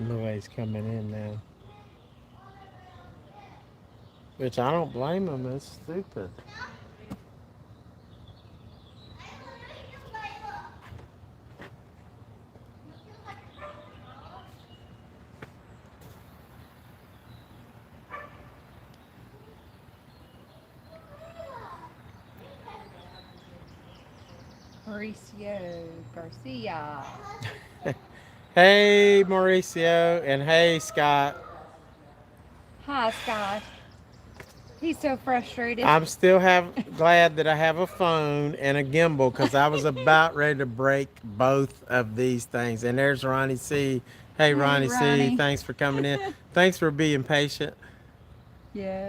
Nobody's coming in now. Which I don't blame them. It's stupid. Mauricio Garcia. Hey, Mauricio, and hey, Scott. Hi, Scott. He's so frustrated. I'm still glad that I have a phone and a gimbal because I was about ready to break both of these things. And there's Ronnie C. Hey, Hey, Ronnie C. Ronnie. Thanks for coming in. Thanks for being patient.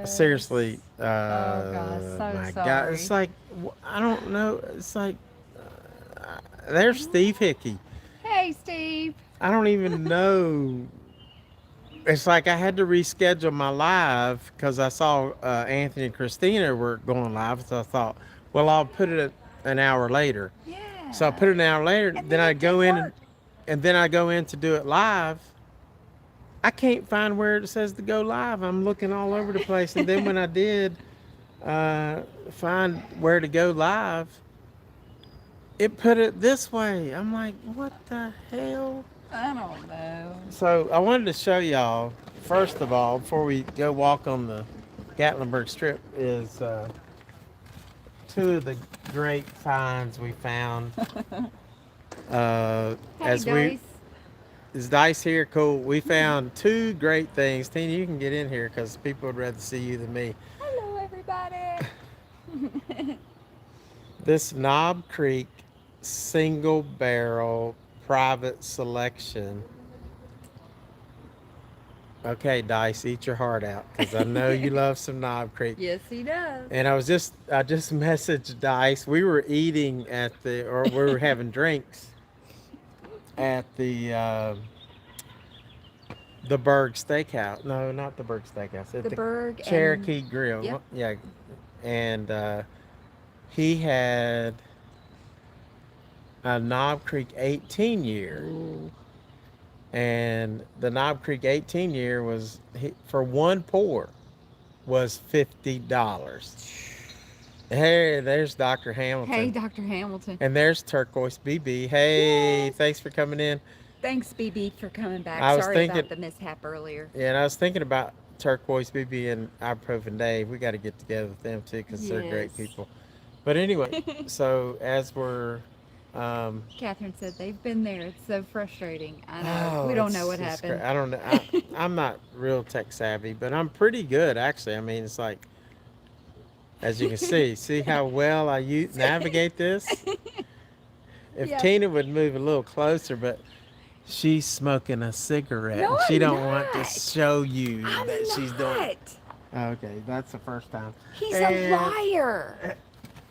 Seriously, Yes. Oh, gosh. So my God, it's sorry. like I don't know. It's like there's Steve Hickey. Hey, Steve. I don't even know. It's like I had to reschedule my live because I saw Anthony and Christina were going live. So I thought, well, I'll put it at an hour later. So I Yeah. put it an hour later. And Then then I it go didn't in work. and then I go in to do it live. I can't find where it says to go live. I'm looking all over the place. And then when I did find where to go live, it put it this way. I'm like, what the hell? I don't know. So I wanted to show y'all, first of all, before we go walk on the Gatlinburg Strip, is two of the great finds we found. Hey, As we Dice. is Dice here? Cool. We found two great things. Tina, you can get in here because people would rather see you than me. Hello, everybody. This Knob Creek single barrel private selection. Okay, Dice, eat your heart out because I know you love some Knob Creek. Yes, he does. And I just messaged Dice. We were eating at or we were having drinks at the Berg Steakhouse. No, not the Berg Steakhouse. At The the Berg and Cherokee yep. Grill. Yeah, and he had a Knob Creek 18 year, Ooh. and the Knob Creek 18 year for one pour was $50. Hey, there's Dr. Hey, Hamilton. Dr. Hamilton. And there's Turquoise BB. Hey, Yes. thanks for coming in. Thanks, BB, for coming back. I was Sorry thinking, about the mishap earlier. yeah, and I was thinking about Turquoise BB and Ibuprofen Dave. We got to get together with them too because they're great Yes. people. But anyway, so as we're, Catherine said they've been there. It's so frustrating. I know. oh, We don't know what it's great. happened. I don't know. I'm not real tech savvy, but I'm pretty good actually. I mean, it's like as you can see how well navigate this. If Yep. Tina would move a little closer, but she's smoking a cigarette No, and she I'm don't want to not. show you I'm that she's doing it. not. Okay, that's the first time. He's a And liar.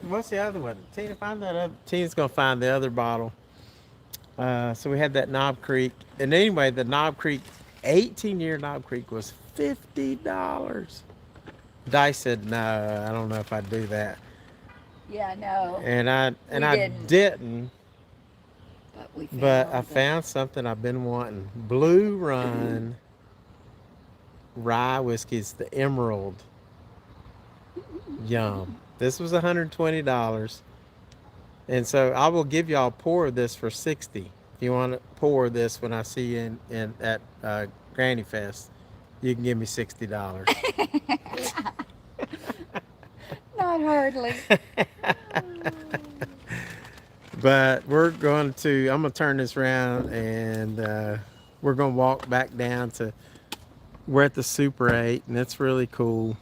what's the other one? Tina, find that other. Tina's gonna find the other bottle. So we had that Knob Creek, and anyway, the Knob Creek, 18-year Knob Creek was $50. Dice said, "No, I don't know if I'd do that," Yeah, no, and we I didn't. didn't. But we But I found. found something I've been wanting. Blue Run rye whiskey. It's the Emerald. Yum. This was $120. And so I will give y'all a pour of this for 60. If you want to pour this when I see you in at Granny Fest, you can give me $60. Not hardly. But I'm going to turn this around and we're going to walk back down to, we're at the Super 8 and it's really cool.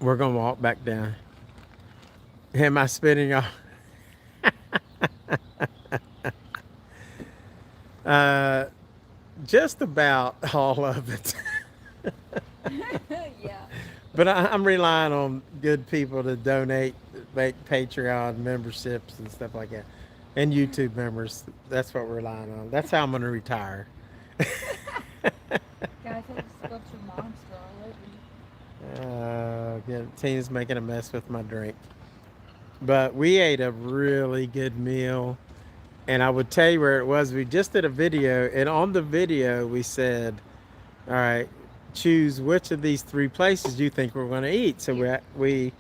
We're going to walk back down. Am I spitting y'all? Uh, just about all of it. Yeah. But I'm relying on good people to donate, make Patreon memberships and stuff like that, and YouTube members. That's what we're relying on. That's how I'm going to retire. Guys, I just spilled some monster all over you. Again, Tina's making a mess with my drink. But we ate a really good meal, And I would tell you where it was. We just did a video, and on the video we said, all right, choose which of these 3 places you think we're going to eat. So we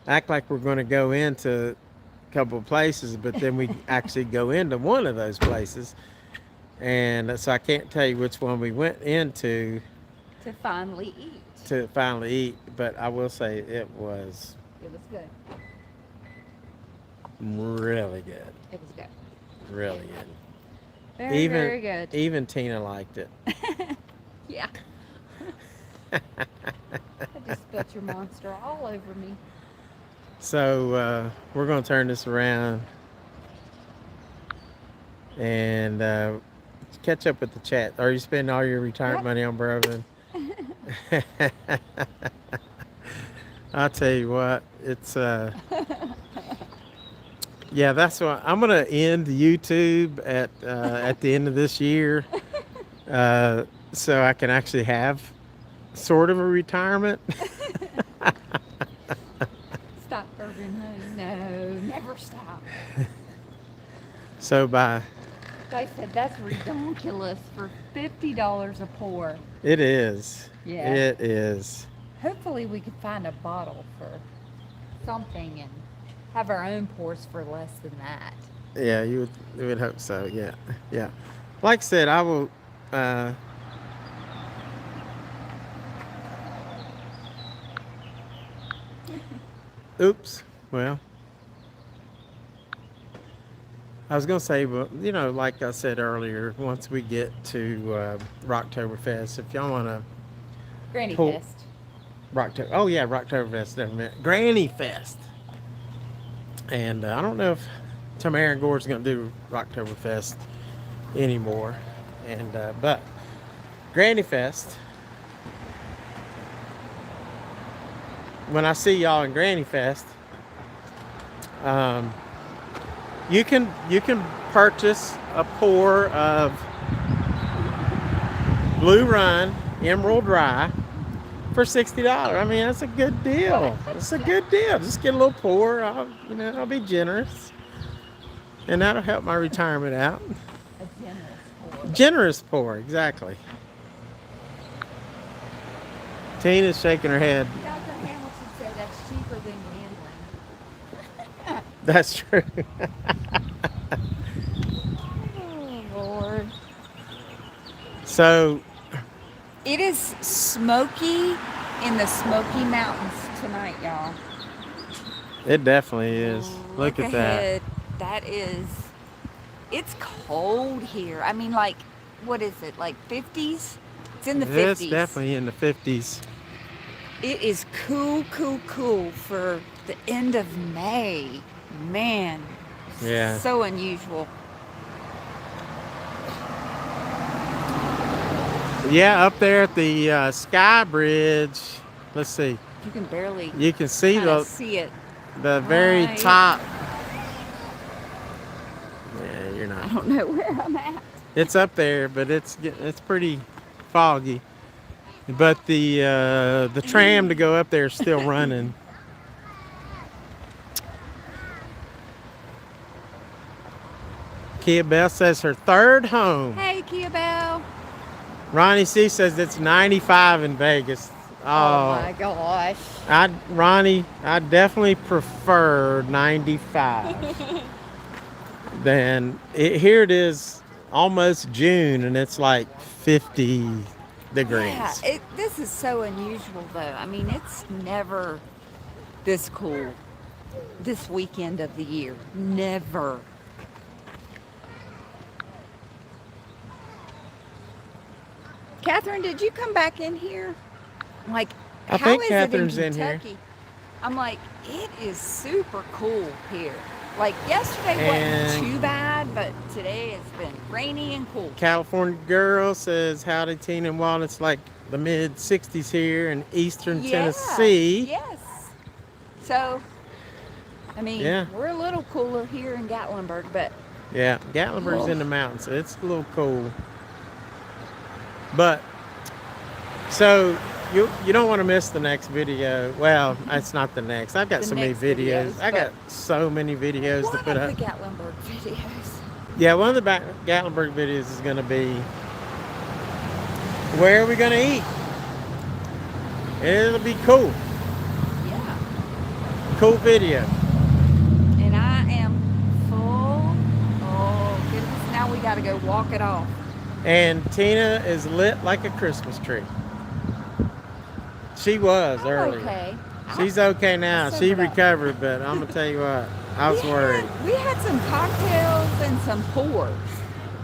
act like we're going to go into a couple of places, but then we actually go into one of those places. And so I can't tell you which one we went into To finally eat. but I will say it was It was good. really good. It was good. Really good. Very good. Even Tina liked it. Yeah. I just spilled your monster all over me. So we're going to turn this around and catch up with the chat. Are you spending all your retirement money on bourbon? I'll tell you what, it's yeah, that's what I'm gonna end YouTube at the end of this year, so I can actually have sort of a retirement. Stop bourbon, honey. No, never stop. So by I said that's ridiculous for $50 a pour. it is. Yeah. It is. Hopefully we could find a bottle for something and have our own pours for less than that. Yeah, you would hope so. Yeah, yeah. Like I said, I will. Oops. Well, I was gonna say, but you know, like I said earlier, once we get to Rocktoberfest, if y'all wanna Granny pull Fest. Oh yeah, Rocktoberfest. Never meant Granny Fest. And I don't know if Tamara and Gore's gonna do Rocktoberfest anymore. And but Granny Fest. When I see y'all in Granny Fest, you can purchase a pour of Blue Run Emerald Rye for $60. I mean, that's a good deal. It's a good deal. Just get a little pour. I'll be generous, and that'll help my retirement out. A generous pour. Generous pour, exactly. Tina's shaking her head. Dr. Hamilton said that's cheaper than gambling. That's true. Oh, Lord. So It is smoky in the Smoky Mountains tonight, y'all. it definitely is. Look at that. ahead. That is, it's cold here. I mean, like, what is it, like 50s? It's in the 50s. It's definitely in the 50s. It is cool for the end of May. Man. Yeah. So unusual. Yeah, up there at the Sky Bridge. Let's see. You can barely You can see see it. the very Right. top. Yeah, you're I not. don't know where I'm at. It's up there, but it's pretty foggy. But the tram to go up there is still running. Kia Bell says her third home. Hey, Kia Bell. Ronnie C says it's 95 in Vegas. Oh my gosh. Ronnie, I definitely prefer 95. Here it is, almost June, and it's like 50 degrees. Yeah, this is so unusual though. I mean, it's never this cool this weekend of the year. Never. Catherine, did you come back in here? Like, I how think is Catherine's it in here. Kentucky? I'm like, it is super cool here. Like yesterday And- wasn't too bad, but today it's been rainy and cool. California Girl says, howdy, Tina and Walt. It's like the mid 60s here in eastern Tennessee. Yes. So, I mean, Yeah. we're a little cooler here in Gatlinburg, but Yeah, Gatlinburg's in the mountains, so it's a little cold. But, so you don't want to miss the next video. Well, it's not the next. I've got The so many next videos. videos, I got so many videos to one put of up. the Gatlinburg videos. Yeah, one of the Gatlinburg videos is going to be where are we going to eat? It'll be cool. Yeah. Cool video. And I am full. Oh, goodness. Now we got to go walk it off. And Tina is lit like a Christmas tree. She was I'm earlier. okay. She's okay now. She sobered up. recovered, but I'm gonna tell you what, I was worried. We had some cocktails and some pours.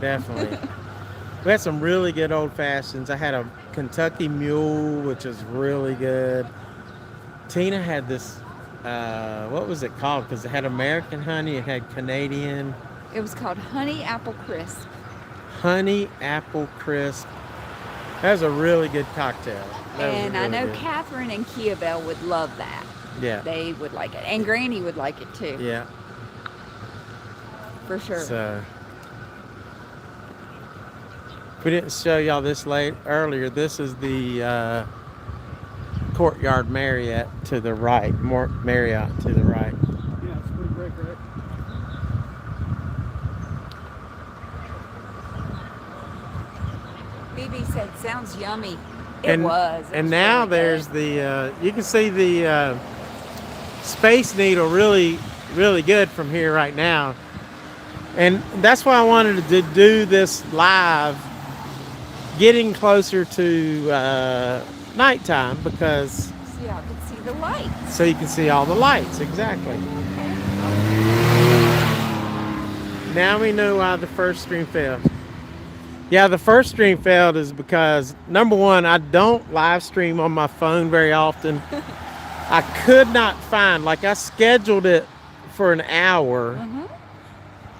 Definitely. We had some really good old fashions. I had a Kentucky Mule, which is really good. Tina had this, what was it called? Because it had American honey, it had Canadian. It was called Honey Apple Crisp. Honey Apple Crisp. That was a really good cocktail. And I know good. Catherine and Kiabel would love that. Yeah. They would like it. And Granny would like it too. Yeah. For sure. So, if we didn't show y'all this earlier, this is the Courtyard Marriott to the right. Marriott to the right. Yeah, it's pretty great, right? BB said, sounds yummy. It And was. It and was now really there's good. the you can see the Space Needle really good from here right now, and that's why I wanted to do this live, getting closer to nighttime, because See, I could see the lights. so you can see all the lights exactly. Now we know why the first stream failed. Yeah, the first stream failed is because, number one, I don't live stream on my phone very often. I could not find, like, I scheduled it for an hour. Mm-hmm.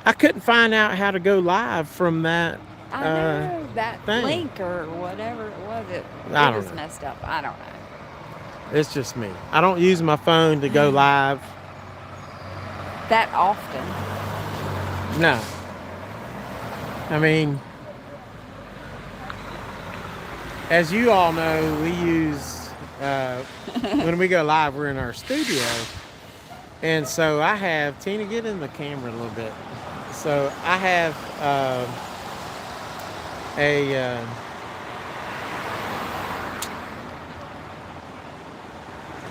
I couldn't find out how to go live from that. I know that thing. link or whatever it was. It I don't was know. messed up. I don't know. It's just me. I don't use my phone to go live. That often. No. I mean, as you all know, we use, when we go live, we're in our studio. And so I have, Tina, get in the camera a little bit. So I have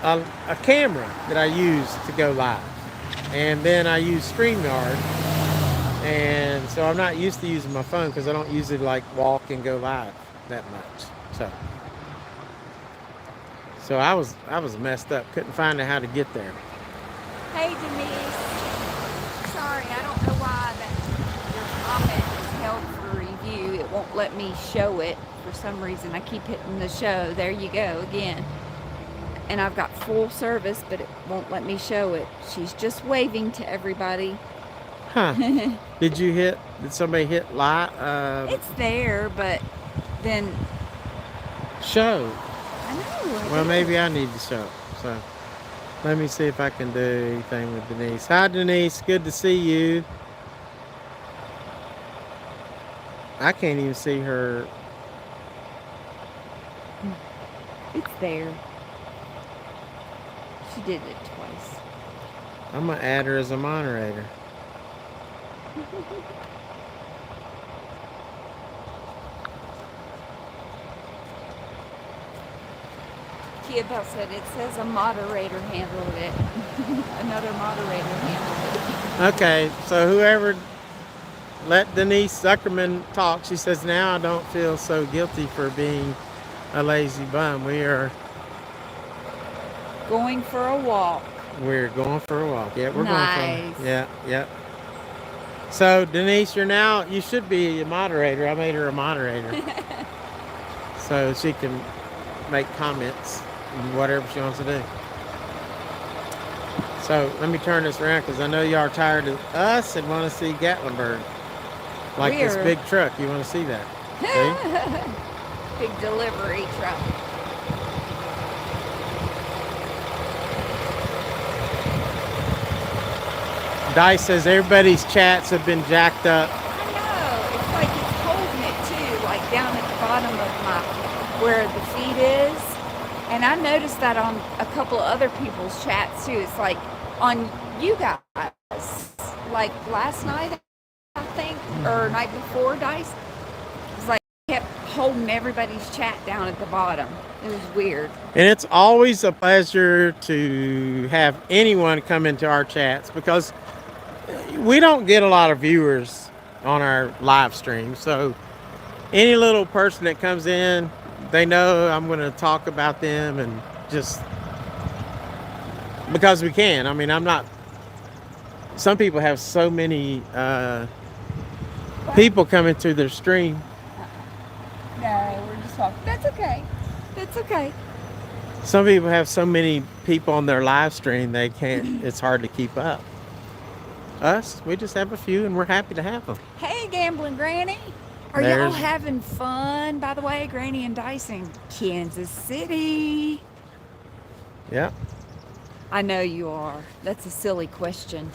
a camera that I use to go live. And then I use StreamYard. And so I'm not used to using my phone because I don't usually like walk and go live that much. So I was messed up. Couldn't find out how to get there. Hey, Denise. Sorry, I don't know why that your comment is held for review. It won't let me show it for some reason. I keep hitting the show. There you go again. And I've got full service, but it won't let me show it. She's just waving to everybody. Huh. Did somebody hit live? It's there, but then Show. I know. Well, maybe I need to show. So let me see if I can do anything with Denise. Hi, Denise. Good to see you. I can't even see her. It's there. She did it twice. I'm going to add her as a moderator. Kiabel said it says a moderator handled it. Another moderator handled it. Okay, so whoever let Denise Zuckerman talk, she says, now I don't feel so guilty for being a lazy bum. We're Going for a walk. going for a walk. Yeah, we're Nice. going for yeah. So Denise, you should be a moderator. I made her a moderator. So she can make comments and whatever she wants to do. So let me turn this around because I know y'all are tired of us and want to see Gatlinburg. Like this We're- big truck. You want to see that? See? Big delivery truck. Dice says everybody's chats have been jacked up. I know. It's like it's holding it too, like down at the bottom of where the feed is. And I noticed that on a couple of other people's chats too. It's like on you guys. Like last night, I think, or night before, Dice. It was like kept holding everybody's chat down at the bottom. It was weird. And it's always a pleasure to have anyone come into our chats because we don't get a lot of viewers on our live stream. So any little person that comes in, they know I'm going to talk about them, and just because we can. I mean, I'm not. Some people have so many people coming to their stream. No, we're just talking. That's okay. That's okay. Some people have so many people on their live stream they can't. It's hard to keep up. Us, we just have a few, and we're happy to have them. Hey, Gambling Granny. Are y'all having fun? By the way, Granny and Dice in Kansas City. Yeah. I know you are. That's a silly question.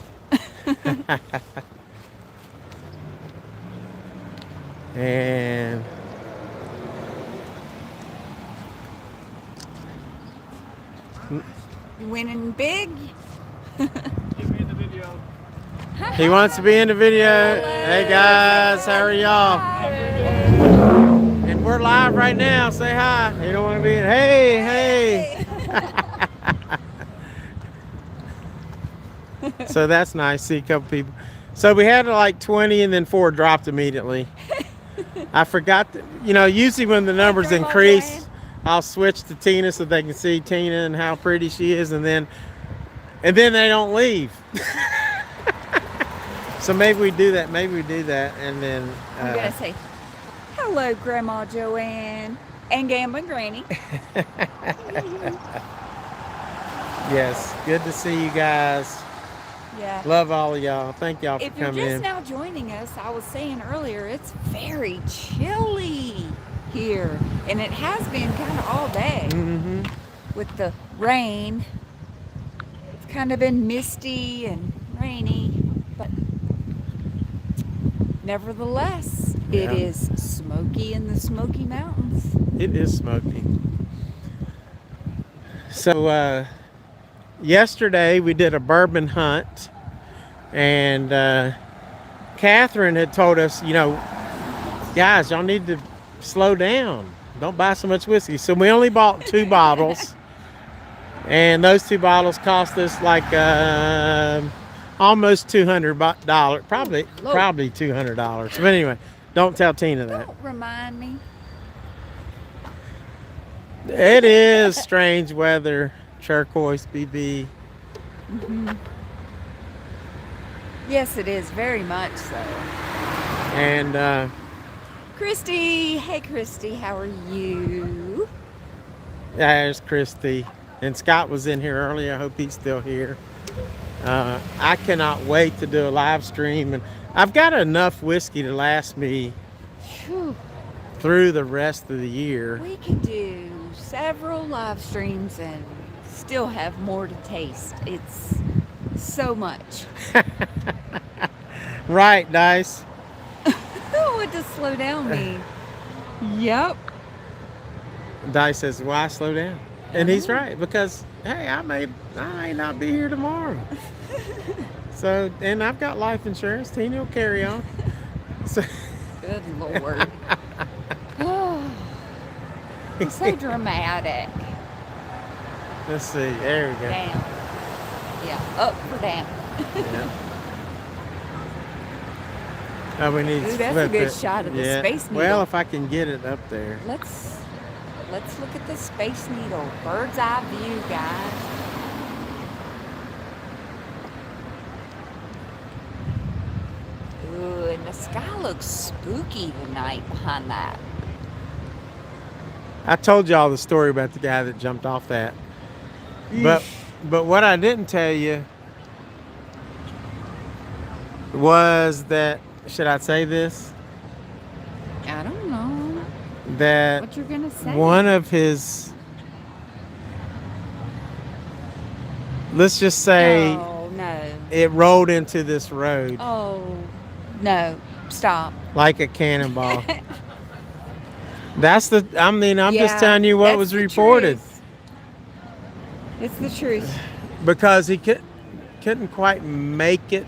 And You winning big? Get me in the video. he wants to be in the video. Hey guys, how are y'all? And we're live right now. Say hi. You don't want to be in. Hey. So that's nice. See a couple people. So we had like 20, and then 4 dropped immediately. I forgot. Usually when the numbers Grandma increase, Joanne. I'll switch to Tina so they can see Tina and how pretty she is, and then they don't leave. So maybe we do that. And then I'm gonna say, hello, Grandma Joanne and Gambling Granny. yes, good to see you guys. Yeah. Love all of y'all. Thank y'all for If you're coming just in. now joining us, I was saying earlier, it's very chilly here, and it has been kind of all day Mm-hmm. with the rain. It's kind of been misty and rainy, but nevertheless, Yeah. it is smoky in the Smoky Mountains. It is smoky. So yesterday we did a bourbon hunt, and Catherine had told us, guys, y'all need to slow down. Don't buy so much whiskey. So we only bought 2 bottles, and those 2 bottles cost us like almost $200. Probably $200. But anyway, don't tell Tina that. Don't remind me. It is strange weather. Turquoise BB. Yes, it is very much so. And Christy, hey Christy, how are you? there's Christy. And Scott was in here earlier. I hope he's still here. I cannot wait to do a live stream. And I've got enough whiskey to last me Phew. through the rest of the year. We could do several live streams and still have more to taste. It's so much. Right, Dice? What does slow down mean? Yep. Dice says, why slow down? And he's right, because, hey, I may not be here tomorrow. So, and I've got life insurance. Tina will carry on. So, Good Lord. Oh, it's so dramatic. let's see. There we go. Down. Yeah, up for down. Yeah. Oh, we need Ooh, to that's a flip good it. shot of the Yeah. Space Needle. Well, if I can get it up there. Let's look at the Space Needle. Bird's eye view, guys. Ooh, and the sky looks spooky tonight behind that. I told y'all the story about the guy that jumped off that. But what I didn't tell you was that, should I say this? I don't know That what you're gonna say. one of his, let's just say, Oh no. it rolled into this road Oh no. Stop. like a cannonball. I'm Yeah, just telling you what that's was the reported. truth. It's the truth. Because he couldn't quite make it.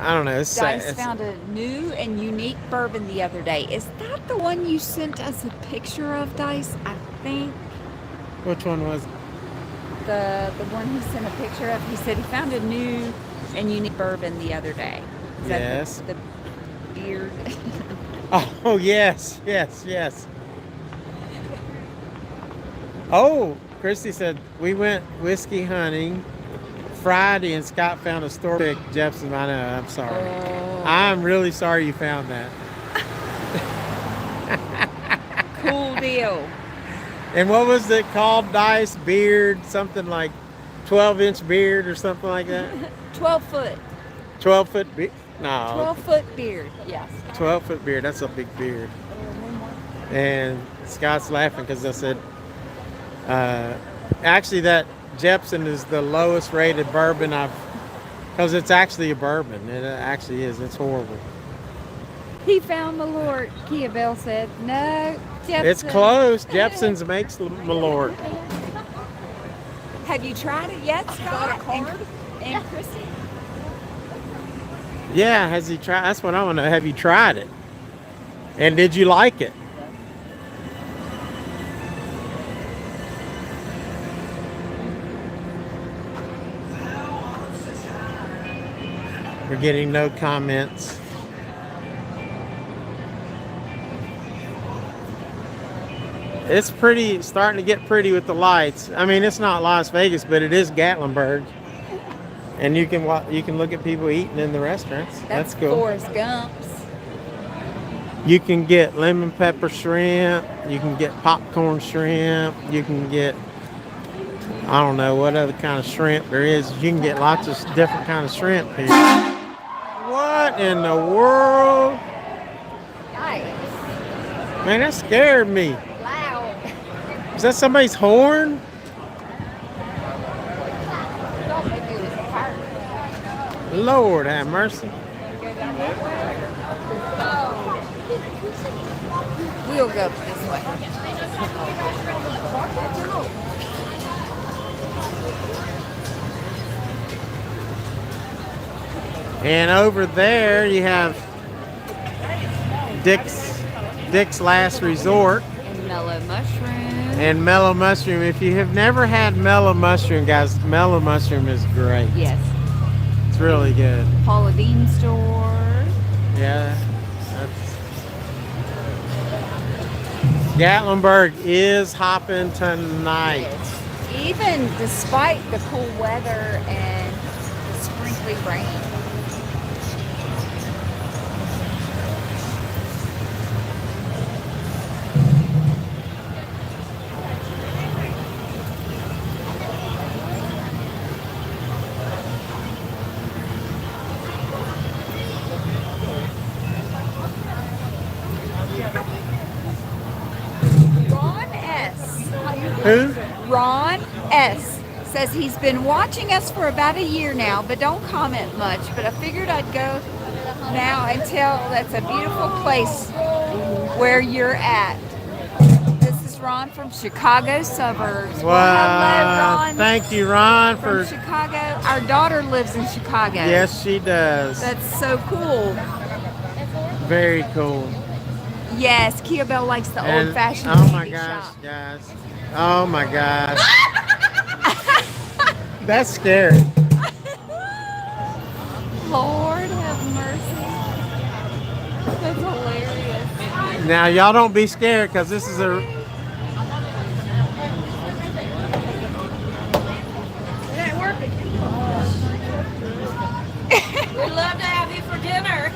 I don't know. It's, Dice found a new and unique bourbon the other day. Is that the one you sent us a picture of, Dice? I think which one was it? the one he sent a picture of. He said he found a new and unique bourbon the other day. Is Yes. that the beard? Oh, yes, yes, yes. Oh, Christy said, we went whiskey hunting Friday and Scott found a store pick Jepson. I know, I'm sorry. Oh. I'm really sorry you found that. Cool deal. And what was it called? Dice beard, something like 12-inch beard or something like that? 12 foot. 12-foot beard? No. 12-foot beard, yes. 12-foot beard. That's a big beard. And Scott's laughing because I said, actually, that Jepson is the lowest rated bourbon because it's actually a bourbon. It actually is. It's horrible. He found Malort, Kia Bell said. No, Jepson. It's close. Jepson's makes Malort. Have you tried it yet, Scott? And Chrissy? Yeah, has he tried? That's what I want to know. Have you tried it? And did you like it? We're getting no comments. It's pretty, starting to get pretty with the lights. I mean, it's not Las Vegas, but it is Gatlinburg. And you can look at people eating in the restaurants. That's cool. Forrest Gump's. You can get lemon pepper shrimp. You can get popcorn shrimp. You can get, I don't know what other kind of shrimp there is. You can get lots of different kind of shrimp here. What in the world? Nice. Man, that scared me. Loud. Is that somebody's horn? Lord have mercy. We'll go this way. And over there you have Dick's Last Resort. And Mellow Mushroom. And Mellow Mushroom. If you have never had Mellow Mushroom, guys, Mellow Mushroom is great. Yes. It's really good. Paula Dean store. Yeah. Gatlinburg is hopping tonight. Yes. Even despite the cool weather and the sprinkly rain. Who? Ron S. says he's been watching us for about a year now, but don't comment much. But I figured I'd go now and tell that's a beautiful place where you're at. This is Ron from Chicago suburbs. Wow. Well, hello, Ron. Thank you, Ron, From for Chicago. Our daughter lives in Chicago. Yes, she does. That's so cool. Very cool. Yes, Kia Bell likes the And- old-fashioned oh my candy gosh, shop. guys. Oh my gosh. That's scary. Lord have mercy. That's hilarious. Now y'all don't be scared because this is a It ain't working. We'd love to have you for dinner.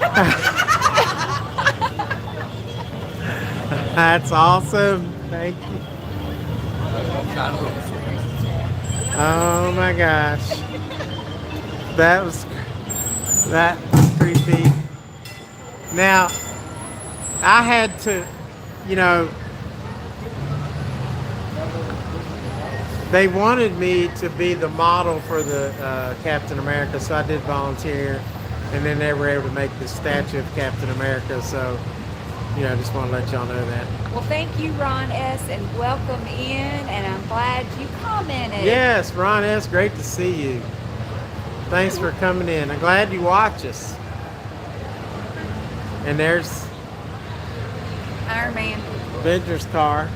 That's awesome. Thank you. Oh my gosh. That was creepy. Now, I had to, they wanted me to be the model for the Captain America, so I did volunteer. And then they were able to make the statue of Captain America, so I just want to let y'all know that. Well, thank you, Ron S., and welcome in, and I'm glad you commented. Yes, Ron S., great to see you. Thanks for coming in. I'm glad you watch us. And there's Iron Man. Bender's car.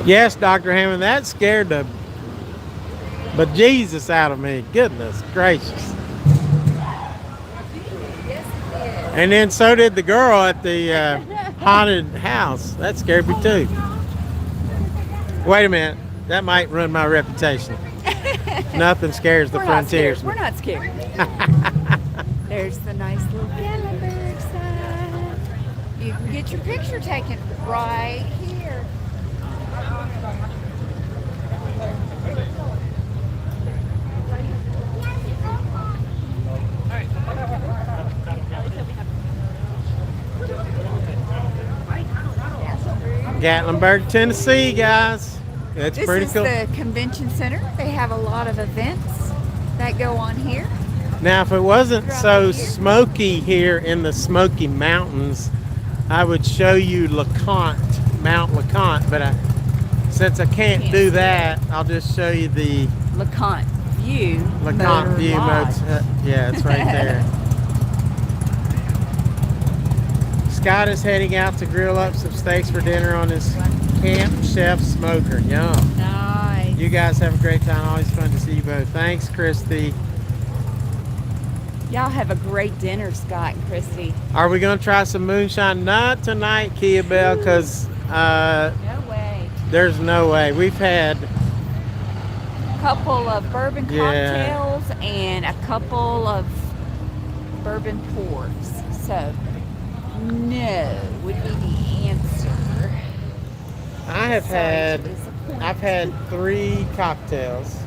Yes, Dr. Hammond, that scared the bejesus out of me. Goodness gracious. And then so did the girl at the haunted house. That scared me too. Wait a minute. That might ruin my reputation. Nothing scares the We're not scared. frontiersman. We're not scared. There's the nice little Gatlinburg sign. You can get your picture taken right here. Gatlinburg, Tennessee, guys. It's This pretty is cool. the convention center. They have a lot of events that go on here. Now, if it wasn't Throughout so the year. smoky here in the Smoky Mountains, I would show you LeConte, Mount LeConte, but since I can't Can't do see that, I'll just show you the LeConte View. LeConte Motor View Lodge. Motel. Yeah, it's right there. Scott is heading out to grill up some steaks for dinner on his Camp Chef Smoker. Yum. Nice. You guys have a great time. Always fun to see you both. Thanks, Christy. Y'all have a great dinner, Scott and Christy. Are we going to try some moonshine? Not tonight, Kia Bell, because No way. there's no way. We've had, A couple of bourbon Yeah. cocktails and a couple of bourbon pours. So, no would be the answer. I have Sorry to had, disappoint. I've had 3 cocktails.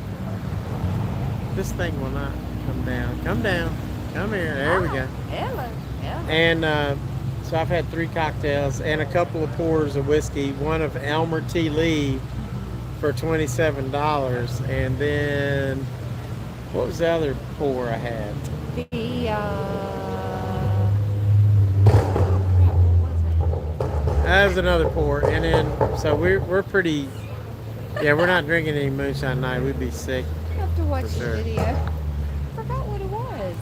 This thing will not come down. Come down. Come here. There we go. Hello. Hello. And so I've had 3 cocktails and a couple of pours of whiskey. One of Elmer T. Lee for $27. And then, what was the other pour I had? That was another pour. And then, so we're pretty, yeah, we're not drinking any moonshine tonight. We'd be sick. I have to watch For sure. the video. I forgot what it was.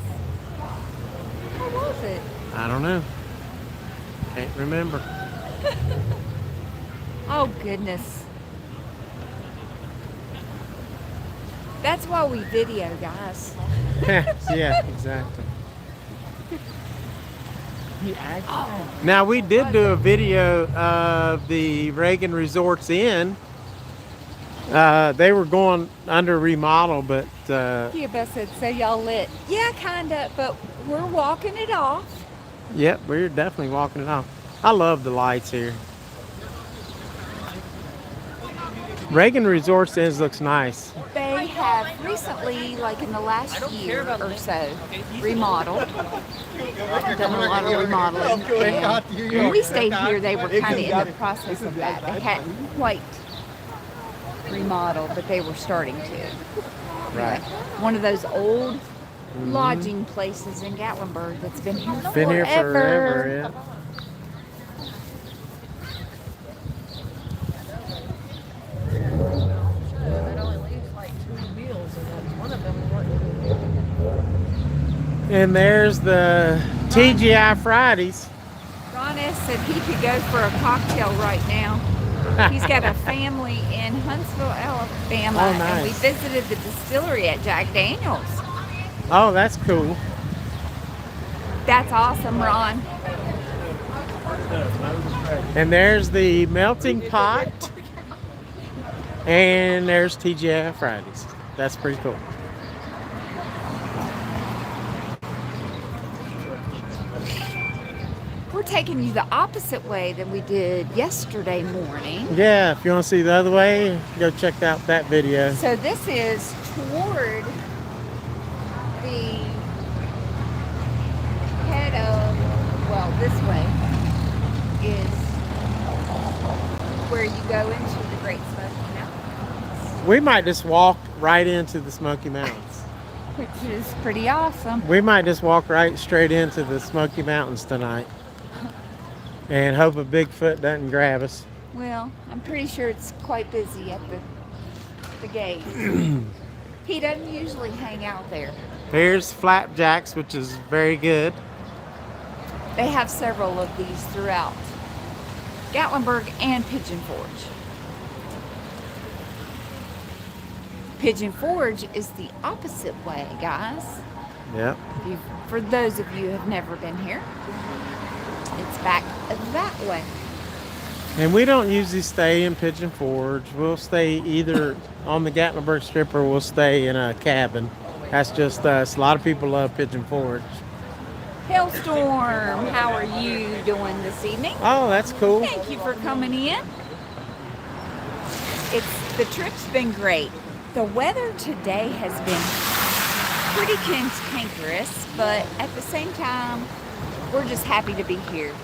What was it? I don't know. Can't remember. Oh, goodness. That's why we video, guys. Yeah, exactly. Now we did do a video of the Reagan Resorts Inn. They were going under remodel, but Yeah, Beth said, so y'all lit. Yeah, kind of, but we're walking it off. yep, we're definitely walking it off. I love the lights here. Reagan Resorts Inn looks nice. They have recently, like in the last year or so, remodeled. Done a lot of remodeling. And when we stayed here, they were kind of in the process of that. They hadn't quite remodeled, but they were starting to. Right. One of those old lodging places in Gatlinburg that's been here forever. Been here forever, yeah. And there's the TGI Fridays. Ron S. said he could go for a cocktail right now. He's got a family in Huntsville, Alabama, Oh, and we nice. visited the distillery at Jack Daniels. Oh, that's cool. That's awesome, Ron. And there's the melting pot. And there's TGI Fridays. That's pretty cool. We're taking you the opposite way than we did yesterday morning. Yeah, if you want to see the other way, go check out that video. So this is toward the head of, well, this way is where you go into the Great Smoky Mountains. We might just walk right into the Smoky Mountains. which is pretty awesome. We might just walk right straight into the Smoky Mountains tonight and hope a Bigfoot doesn't grab us. Well, I'm pretty sure it's quite busy at the gate. He doesn't usually hang out there. Here's Flapjacks, which is very good. They have several of these throughout Gatlinburg and Pigeon Forge. Pigeon Forge is the opposite way, guys. Yep. For those of you who have never been here, it's back that way. And we don't usually stay in Pigeon Forge. We'll stay either on the Gatlinburg Strip or we'll stay in a cabin. That's just us. A lot of people love Pigeon Forge. Hailstorm, how are you doing this evening? Oh, that's cool. Thank you for coming in. The trip's been great. The weather today has been pretty cantankerous, but at the same time, we're just happy to be here.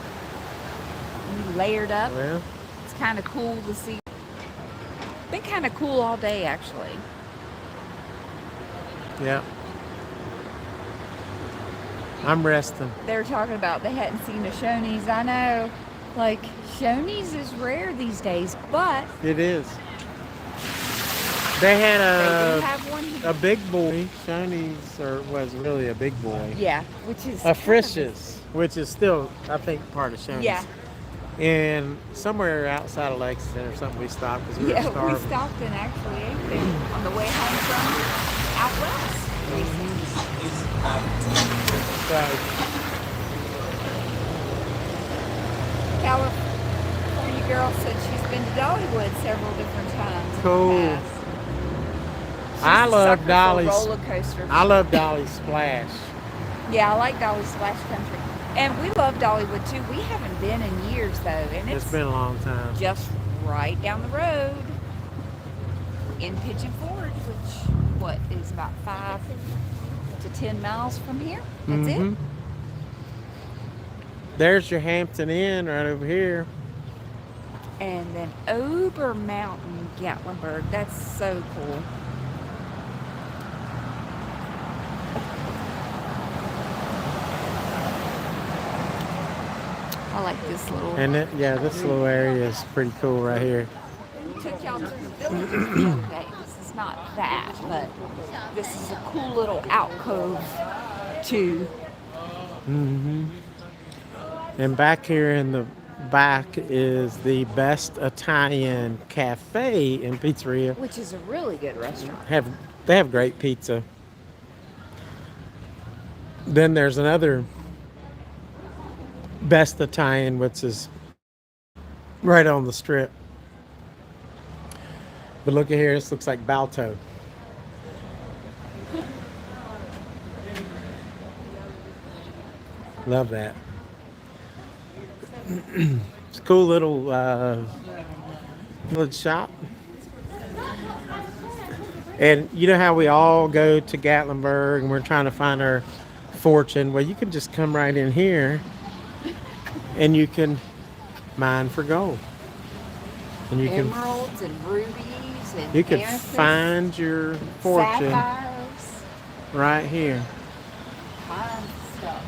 We layered up. Well, It's kind of cool to see. Been kind of cool all day, actually. yeah. I'm resting. They were talking about they hadn't seen a Shoney's. I know, like, Shoney's is rare these days, but It is. They had they do have one here. a big boy. Shoney's or was really a big boy. Yeah, which is A Frisch's, which is still, I think, part of Shoney's. Yeah. And somewhere outside of Lexington or something, we stopped because we were Yeah, starving. we stopped and actually ate there on the way home from out west. So, California girl said she's been to Dollywood several different times. in the Cool. past. She's I a love sucker for Dolly's. roller coasters. I love Dolly's Splash. Yeah, I like Dolly's Splash Country, and we love Dollywood too. We haven't been in years though, and It's been a long time. just right down the road in Pigeon Forge, which what is about 5 to 10 miles from here. That's Mhm. it. There's your Hampton Inn right over here. And then Ober Mountain, Gatlinburg. That's so cool. I like this little. And it, yeah, this little area is pretty cool right here. We took y'all to the village the other day. This is not that, but this is a cool little alcove too. And back here in the back is the best Italian cafe and pizzeria. Which is a really good restaurant. They have great pizza. Then there's another best Italian, which is right on the strip. But look at here, this looks like Balto. Love that. It's a cool little village shop. And you know how we all go to Gatlinburg and we're trying to find our fortune? Well, you can just come right in here and you can mine for gold. And you can Emeralds and rubies and you can amethysts, find your fortune sapphires, right here. tons of stuff.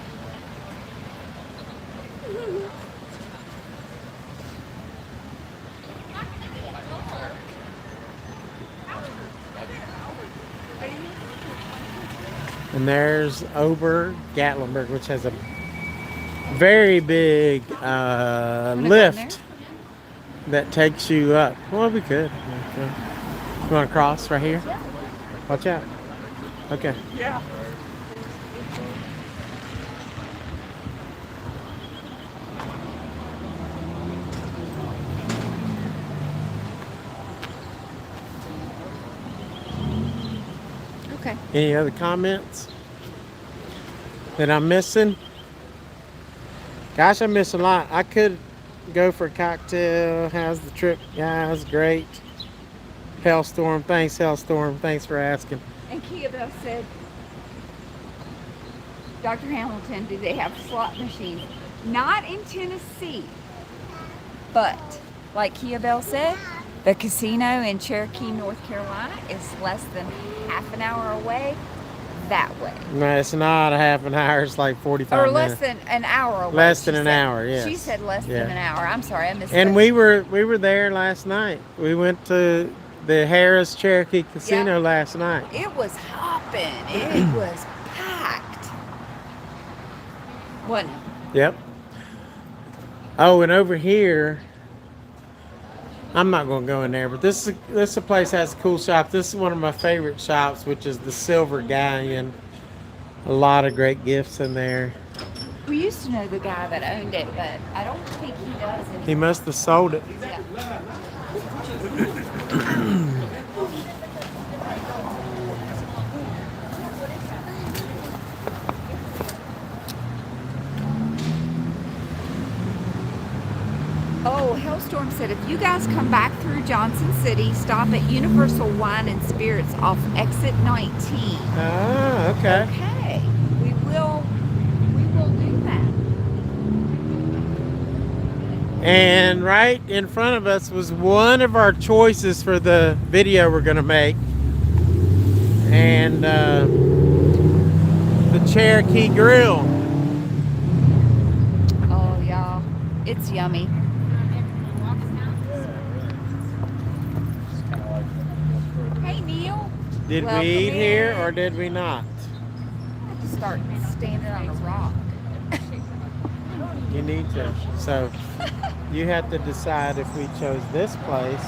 And there's Ober Gatlinburg, which has a very big Wanna go in lift that takes you up. Well, we could. Okay. You want to cross right here? Watch out. Okay. Yeah. Okay. Any other comments that I'm missing? Gosh, I miss a lot. I could go for a cocktail. How's the trip, guys? Great. Hellstorm. Thanks, Hellstorm. Thanks for asking. And Kia Bell said, Dr. Hamilton, do they have slot machines? Not in Tennessee, but like Kia Bell said, The casino in Cherokee, North Carolina is less than half an hour away that way. No, it's not a half an hour. It's like 45 Or less minutes. than an hour away. Less than she an said. hour, yes. She said less Yeah. than an hour. I'm sorry, I missed And we were there last night. We went to the Harris Cherokee Casino last night. It was hopping. It was packed. Wasn't it? Yep. Oh, and over here, I'm not going to go in there, but this place has a cool shop. This is one of my favorite shops, which is the Silver Galleon. A lot of great gifts in there. We used to know the guy that owned it, but I don't think he does anymore. He must have sold it. Yeah. Oh, Hellstorm said, if you guys come back through Johnson City, stop at Universal Wine and Spirits off exit 19. Ah, okay. Okay. We will do that. And right in front of us was one of our choices for the video we're going to make. And the Cherokee Grill. Oh, y'all. It's yummy. Hey, Neil. Did Welcome we eat here in. or did we not? I have to start standing on a rock. You need to. So you have to decide if we chose this place.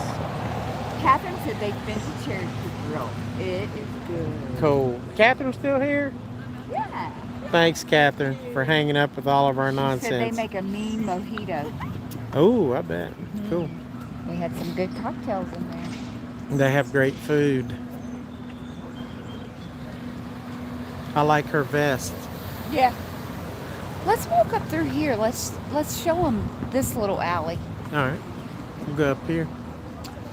Catherine said they've been to Cherokee Grill. It is good. Cool. Catherine's still here? Yeah. Thanks, Catherine, for hanging up with all of our She said they nonsense. make a mean mojito. Oh, I bet. Cool. We had some good cocktails in there. They have great food. I like her vest. Yeah. Let's walk up through here. Let's show them this little alley. All right. We'll go up here.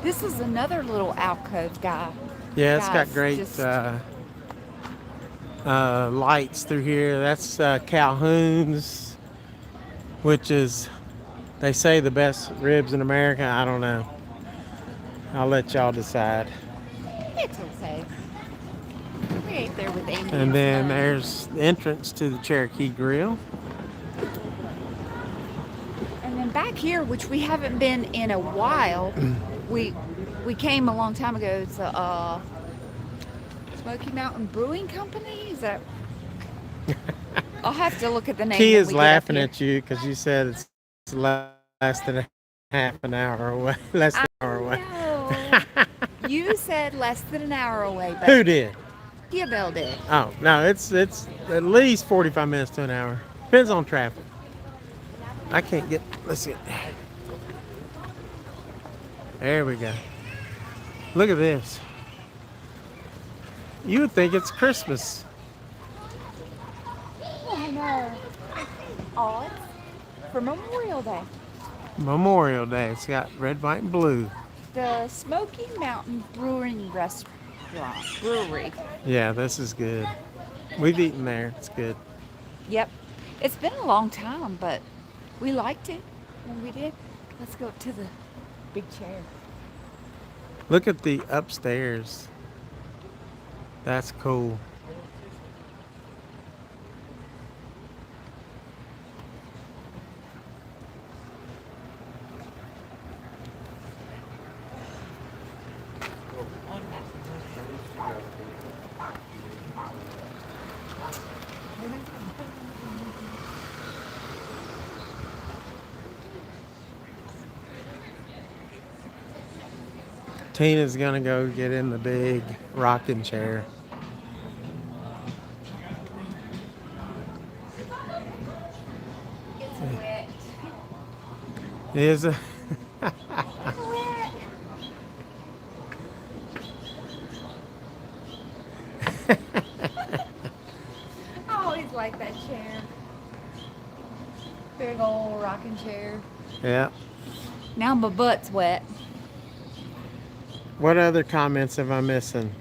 This is another little alcove guy. Yeah, it's got Guys, great just- lights through here. That's Calhoun's, which is, they say, the best ribs in America. I don't know. I'll let y'all decide. It's okay. We ate there with Amy. And then son. there's the entrance to the Cherokee Grill. And then back here, which we haven't been in a while, we came a long time ago. It's a Smoky Mountain Brewing Company. Is that? I'll have to look at the name. Key when is we get up laughing here. at you because you said it's less than a half an hour away. Less than an hour away. No. You said less than an hour away, but Who did? Bell did. Oh, no, it's at least 45 minutes to an hour. Depends on traffic. I can't get, let's see. There we go. Look at this. You would think it's Christmas. Oh no. Oh, it's for Memorial Day. Memorial Day. It's got red, white, and blue. The Smoky Mountain Brewing Brewery. Yeah, this is good. We've eaten there. It's good. Yep. It's been a long time, but we liked it when we did. Let's go up to the big chair. Look at the upstairs. That's cool. Tina's gonna go get in the big rocking chair. It's wet. Is it? Wet. I always like that chair. Big old rocking chair. Yeah. Now my butt's wet. What other comments am I missing?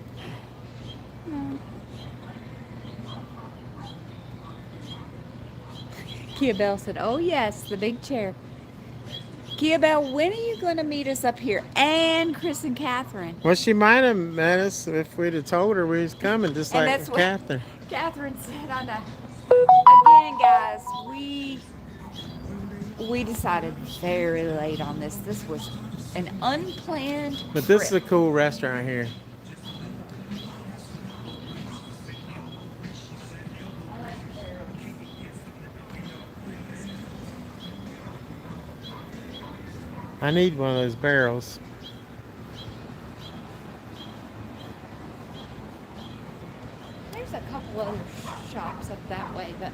Kia Bell said, "Oh yes, the big chair." Kia Bell, when are you going to meet us up here? And Chris and Catherine. Well, she might have met us if we'd have told her we was coming, just And like that's what Catherine. Catherine said on the. Again, guys, we decided very late on this. This was an unplanned But this is a trip. cool restaurant here. I need one of those barrels. There's a couple other shops up that way, but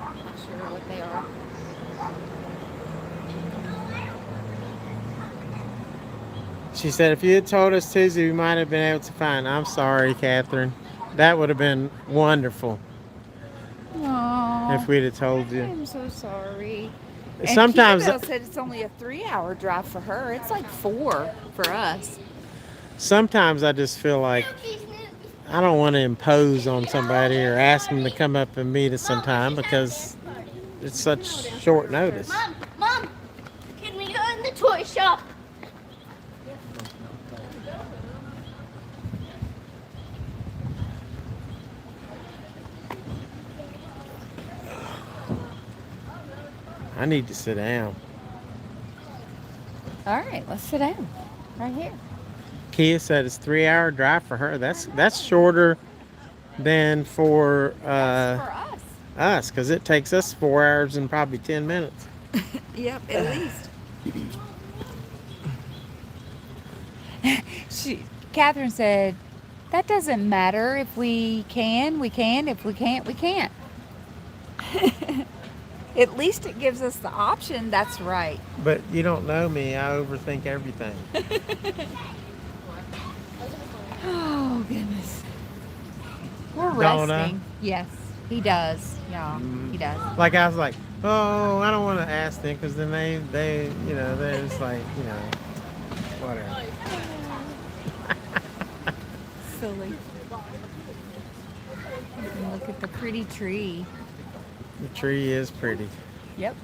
I'm not sure what they are. She said if you had told us Tuesday, we might have been able to find. I'm sorry, Catherine. That would have been wonderful if Oh, we'd have told you. I'm so sorry. And Sometimes, Kia Bell said it's only a 3-hour drive for her. It's like 4 for us. sometimes I just feel like I don't want to impose on somebody or ask them to come up and meet us sometime because it's such short notice. Mom, can we go in the toy shop? I need to sit down. All right, let's sit down right here. Kia said it's 3-hour drive for her. That's shorter than for That's for us. us because it takes us 4 hours and probably 10 minutes. Yep, at least. Catherine said, that doesn't matter. If we can, we can. If we can't, we can't. At least it gives us the option. That's right. But you don't know me. I overthink everything. Oh, goodness. We're Don't I? resting. Yes, he does. Yeah, he does. Like I was like, oh, I don't want to ask them because then they, they're just like, whatever. Silly. And look at the pretty tree. The tree is pretty. Yep.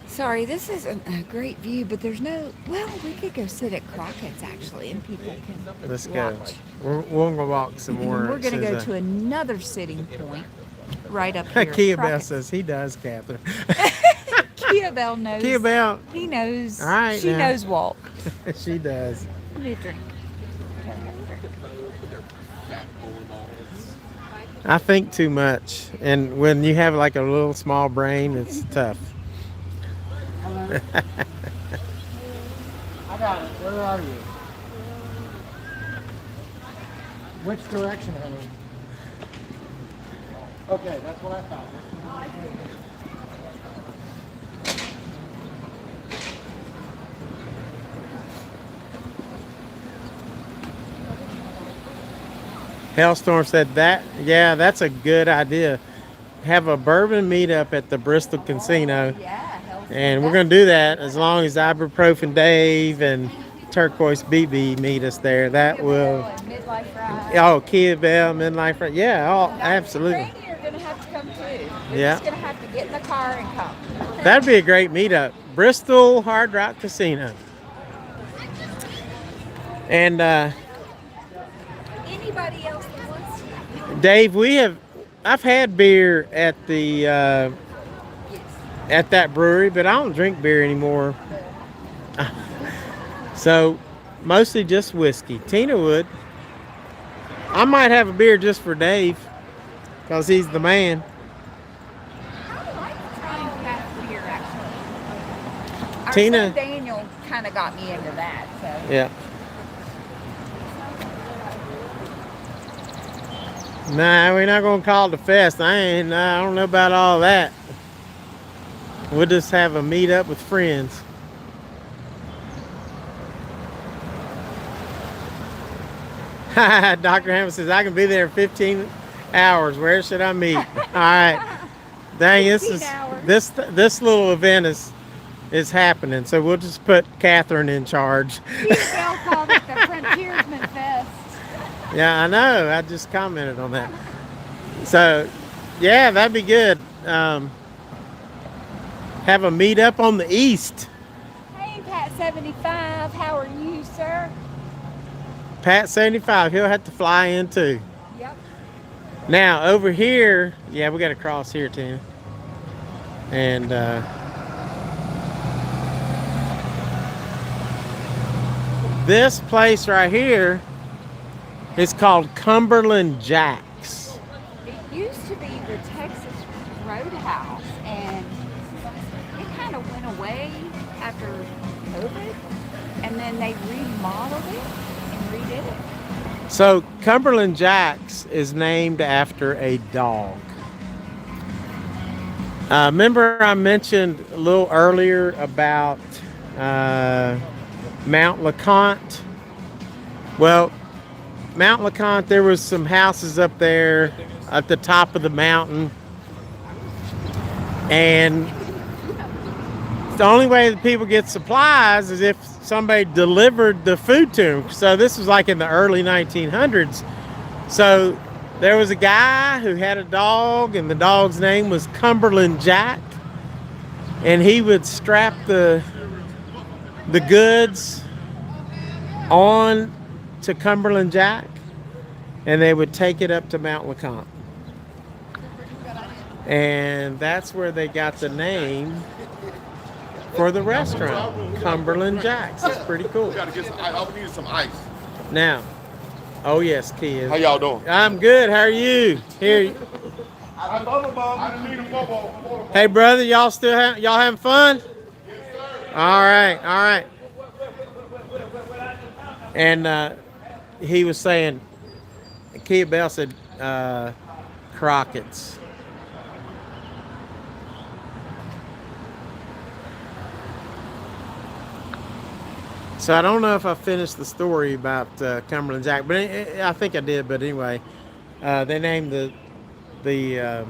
Sorry, this isn't a great view, but there's no. Well, we could go sit at Crockett's actually, and people can Let's go. watch. We'll go walk some more. We're going to go Says, to another sitting point right up here. at Kia Bell Crockett's. says he does, Catherine. Kia Bell knows. Kia Bell, He knows. All right, she now. knows walk. she does. Give me a drink. I think too much, and when you have like a little small brain, it's tough. I got it. Where are you? Which direction, honey? Okay, that's what I thought. Hailstorm said that. Yeah, that's a good idea. Have a bourbon meetup at the Bristol Casino. Yeah. Helps. And we're going to do that as long as Ibuprofen Dave and Turquoise BB meet us there. That will. Midlife ride. Oh, Kia Bell, Midlife. Yeah, oh, absolutely. Randy, you're going to have to come too. You're Yeah. just going to have to get in the car and come. That'd be a great meetup. Bristol Hard Rock Casino. And Anybody else that wants to? Dave, I've had beer at the Yes. at that brewery, but I don't drink beer anymore. So mostly just whiskey. Tina would. I might have a beer just for Dave because he's the man. I like trying craft beer actually. Our Tina- son Daniel kind of got me into that. So. Yeah. Nah, we're not gonna call it a fest. I don't know about all that. We'll just have a meet up with friends. Dr. Hammond says I can be there in 15 hours. Where should I meet? All right. Dang, 15 hours. this little event is happening. So we'll just put Catherine in charge. Bell called it the Frontiersman Fest. Yeah, I know. I just commented on that. So, yeah, that'd be good. have a meetup on the east. Hey, Pat 75, how are you, sir? Pat 75, he'll have to fly in too. Yep. Now over here, yeah, we got to cross here, Tina. And this place right here is called Cumberland Jack's. It used to be the Texas Roadhouse, and it kind of went away after COVID, and then they remodeled it and redid it. So Cumberland Jack's is named after a dog. Remember I mentioned a little earlier about Mount LeConte? Well, Mount LeConte, there was some houses up there at the top of the mountain, and the only way that people get supplies is if somebody delivered the food to them. So this was like in the early 1900s. So there was a guy who had a dog, and the dog's name was Cumberland Jack, and he would strap the goods on to Cumberland Jack, and they would take it up to Mount LeConte. And that's where they got the name for the restaurant, Cumberland Jack's. It's pretty cool. We gotta get some ice. I need some ice. Now, oh yes, Kia. How y'all doing? I'm good. How are you? Here. I didn't need a bubble. Hey, brother, y'all y'all having fun? All right. And he was saying, Kia Bell said, Crockett's. So I don't know if I finished the story about Cumberland Jack, but I think I did. But anyway, they named the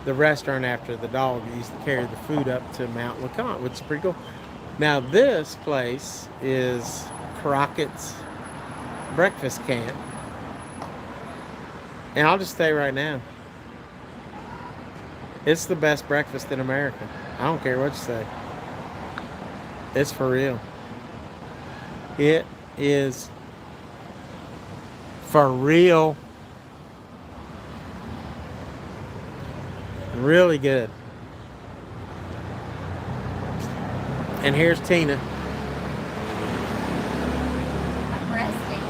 restaurant after the dog that used to carry the food up to Mount LeConte, which is pretty cool. Now this place is Crockett's Breakfast Camp, and I'll just tell you right now, it's the best breakfast in America. I don't care what you say. It's for real. It is for real. Really good. And here's Tina. I'm resting.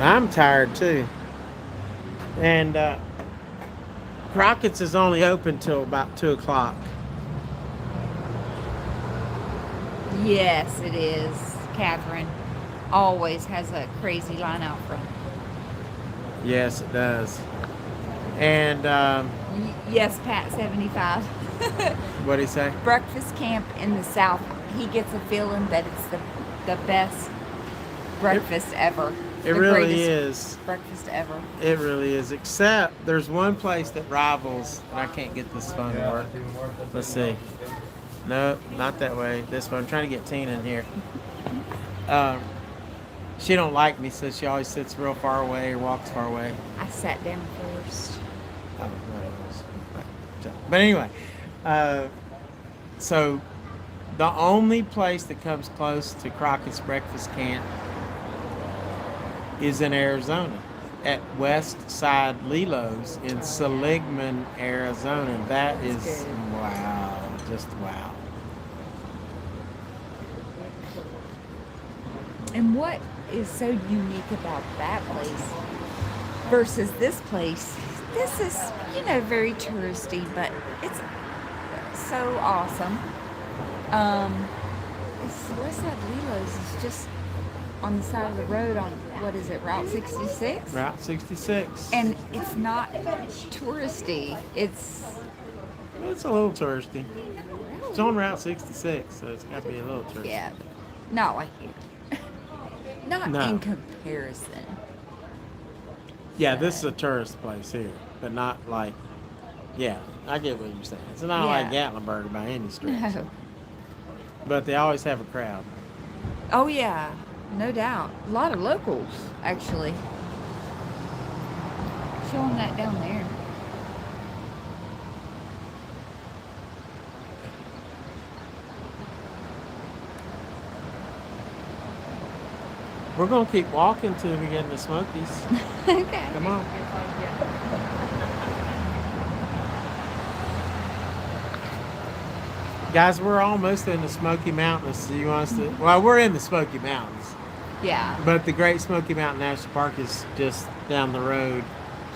I'm tired too. And Crockett's is only open till about 2 o'clock. Yes, it is. Catherine always has a crazy line out front. Yes, it does. And Yes, Pat 75. what'd he say? Breakfast camp in the South. He gets a feeling that it's the best breakfast ever. It The really greatest is. breakfast ever. It really is. Except there's one place that rivals, and I can't get this phone to work. Let's see. No, not that way. This one. I'm trying to get Tina in here. She don't like me, so she always sits real far away or walks far away. I sat down first. Oh, no. But anyway, so the only place that comes close to Crockett's Breakfast Camp is in Arizona, at West Side Lilo's in Seligman, Arizona. That is good. wow, just wow. And what is so unique about that place versus this place? This is, very touristy, but it's so awesome. Westside Lilo's is just on the side of the road on, what is it, Route 66? Route 66. And it's not touristy. It's a little touristy. It's on Route 66, so it's got to be a little touristy. yeah, not like here. Not No. in comparison. Yeah, this is a tourist place here, but not like, yeah, I get what you're saying. It's not Yeah. like Gatlinburg by any stretch. No. But they always have a crowd. Oh yeah, no doubt. A lot of locals, actually. Showing that down there. We're gonna keep walking till we get in the Smokies. Okay. Come on. Guys, we're almost in the Smoky Mountains. Do you want us to? Well, we're in the Smoky Mountains, Yeah. but the Great Smoky Mountain National Park is just down the road,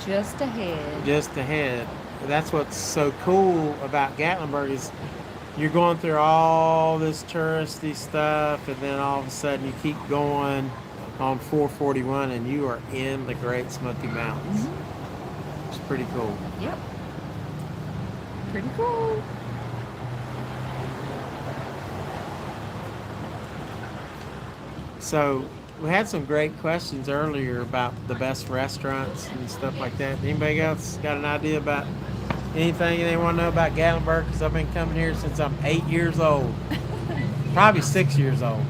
Just ahead. just ahead. That's what's so cool about Gatlinburg is you're going through all this touristy stuff, and then all of a sudden you keep going on 441, and you are in the Great Smoky Mountains. It's pretty cool. Yep. Pretty cool. So we had some great questions earlier about the best restaurants and stuff like that. Anybody else got an idea about anything they want to know about Gatlinburg? Because I've been coming here since I'm 8 years old, probably 6 years old.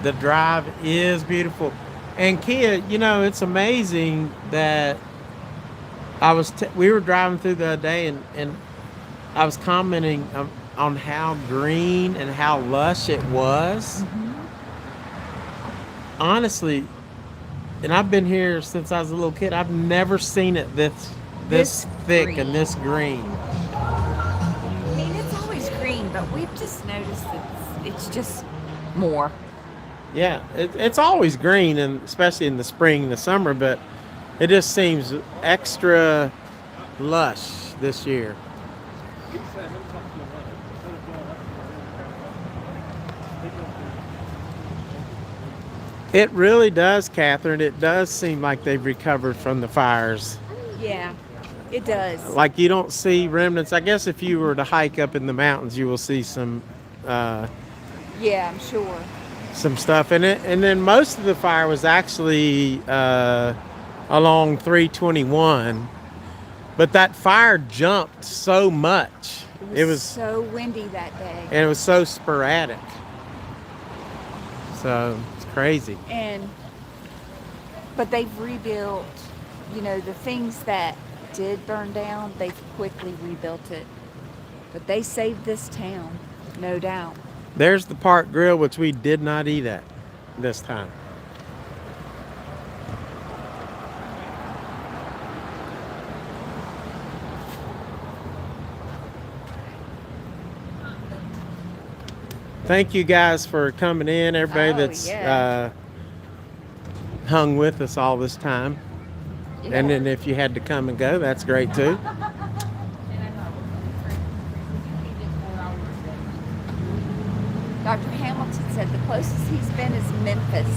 The drive is beautiful. And Kia, you know, it's amazing that we were driving through the other day, and I was commenting on how green and how lush it was. Honestly, and I've been here since I was a little kid. I've never seen it this thick green. and this green. I mean, it's always green, but we've just noticed that it's just more. Yeah, it's always green, and especially in the spring and the summer, but it just seems extra lush this year. It really does, Catherine. It does seem like they've recovered from the fires. Yeah, it does. Like you don't see remnants. I guess if you were to hike up in the mountains, you will see some Yeah, I'm sure. stuff in it. And then most of the fire was actually along 321, but that fire jumped so much. It was so windy that day. And it was so sporadic. So it's crazy. But they've rebuilt, you know, the things that did burn down, they've quickly rebuilt it. But they saved this town, no doubt. There's the Park Grill, which we did not eat at this time. Thank you guys for coming in, everybody that's hung with us all this time. Yeah. And then if you had to come and go, that's great too. Dr. Hamilton said the closest he's been is Memphis.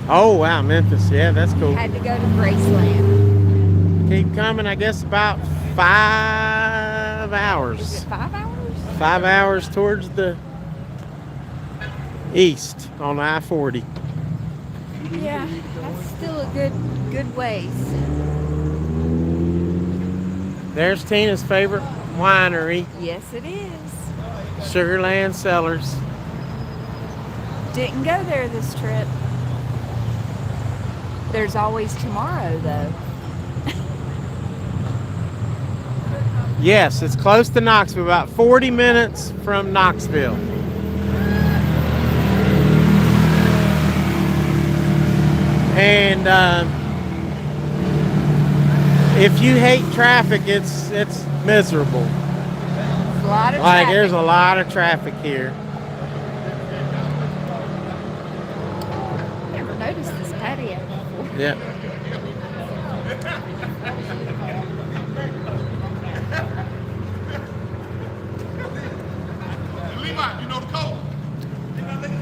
Oh, wow, Memphis. Yeah, that's cool. Had to go to Graceland. Keep coming, I guess, about 5 hours. Is it 5 hours? 5 hours towards the east on I-40. Yeah, that's still a good ways. There's Tina's favorite winery, Yes, it is. Sugarland Cellars. Didn't go there this trip. There's always tomorrow, though. Yes, it's close to Knoxville, about 40 minutes from Knoxville. And if you hate traffic, it's miserable. There's a lot of Like traffic. there's a lot of traffic here. Never noticed this patio before. Yeah. Levi, you know the code.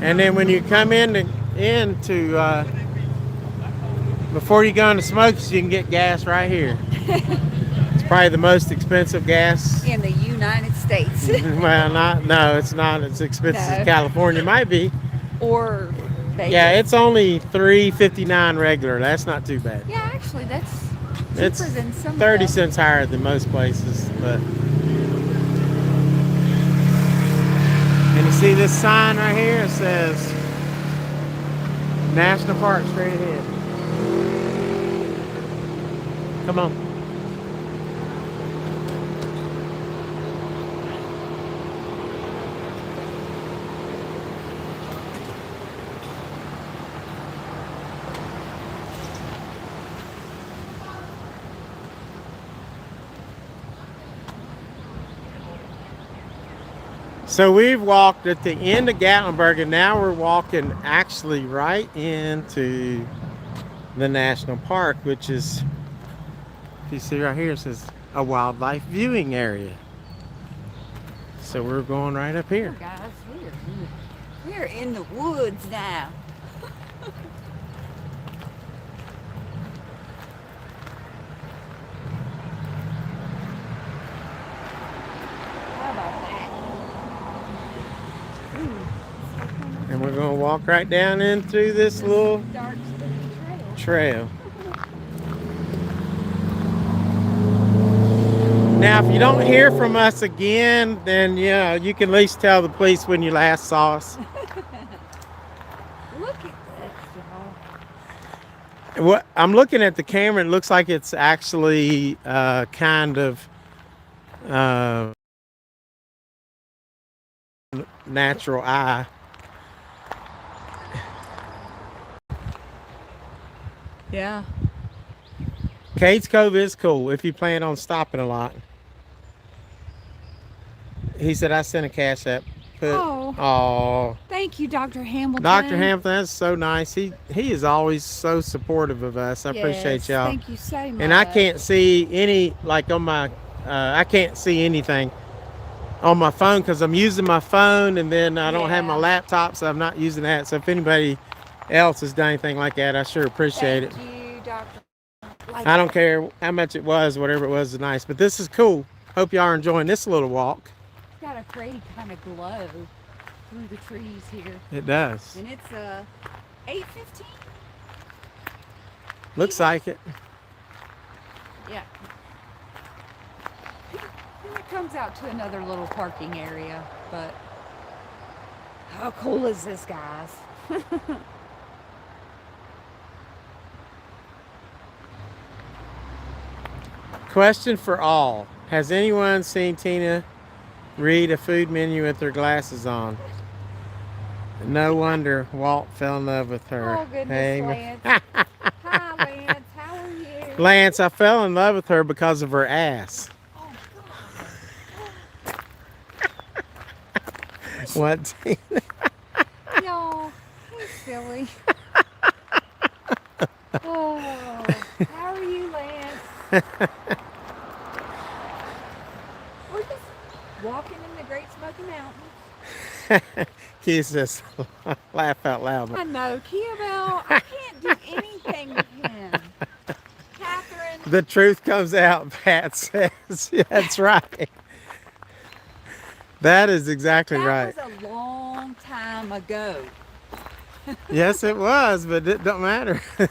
And then when you come into before you go into Smokies, you can get gas right here. It's probably the most expensive gas. In the United States. Well, no, it's not as expensive No. as California might be. Or Vegas. Yeah, it's only $3.59 regular. That's not too bad. Yeah, actually, that's cheaper It's than some 30 of them. cents higher than most places, but. And you see this sign right here? It says National Park straight ahead. Come on. So we've walked at the end of Gatlinburg, and now we're walking actually right into the national park, which is, if you see right here, it says a wildlife viewing area. So we're going right up Oh, here. guys, we're in the woods now. How about that? Ooh, And we're going to walk right down in through this little dark spooky trail. trail. Now, if you don't hear from us again, then yeah, you can at least tell the police when you last saw us. Look at this, y'all. What I'm looking at the camera, it looks like it's actually kind of natural eye. Yeah. Cade's Cove is cool if you plan on stopping a lot. He said I sent a cash app. Oh. Oh, Thank you, Dr. Hamilton. Dr. Hampton, that's so nice. He is always so supportive of us. I appreciate y'all. Thank you so much. And I can't see any, like on my, I can't see anything on my phone because I'm using my phone, and then I don't have my laptop, so I'm not using that. So if anybody else has done anything like that, I sure appreciate it. Thank you, Dr. I don't care how much it was, whatever it was, it's nice. But this is cool. Hope y'all are enjoying this little walk. It's got a pretty kind of glow through the trees here. It does. And it's 8:15. Looks like it. Yeah. And it comes out to another little parking area, but how cool is this, guys? Question for all. Has anyone seen Tina read a food menu with her glasses on? No wonder Walt fell in love with her. Oh, goodness, Hey, Lance. Hi, Lance. How are you? Lance, I fell in love with her because of her ass. Oh, What? Tina? God. Y'all, he's silly. Oh, how are you, Lance? We're just walking in the Great Smoky Mountains. He says, laugh out loud. I know, Kiabel, I can't do anything with him. Catherine. The truth comes out, Pat says. Yeah, that's right. That is exactly right. That was a long time ago. Yes, it was, but it don't matter. Oh,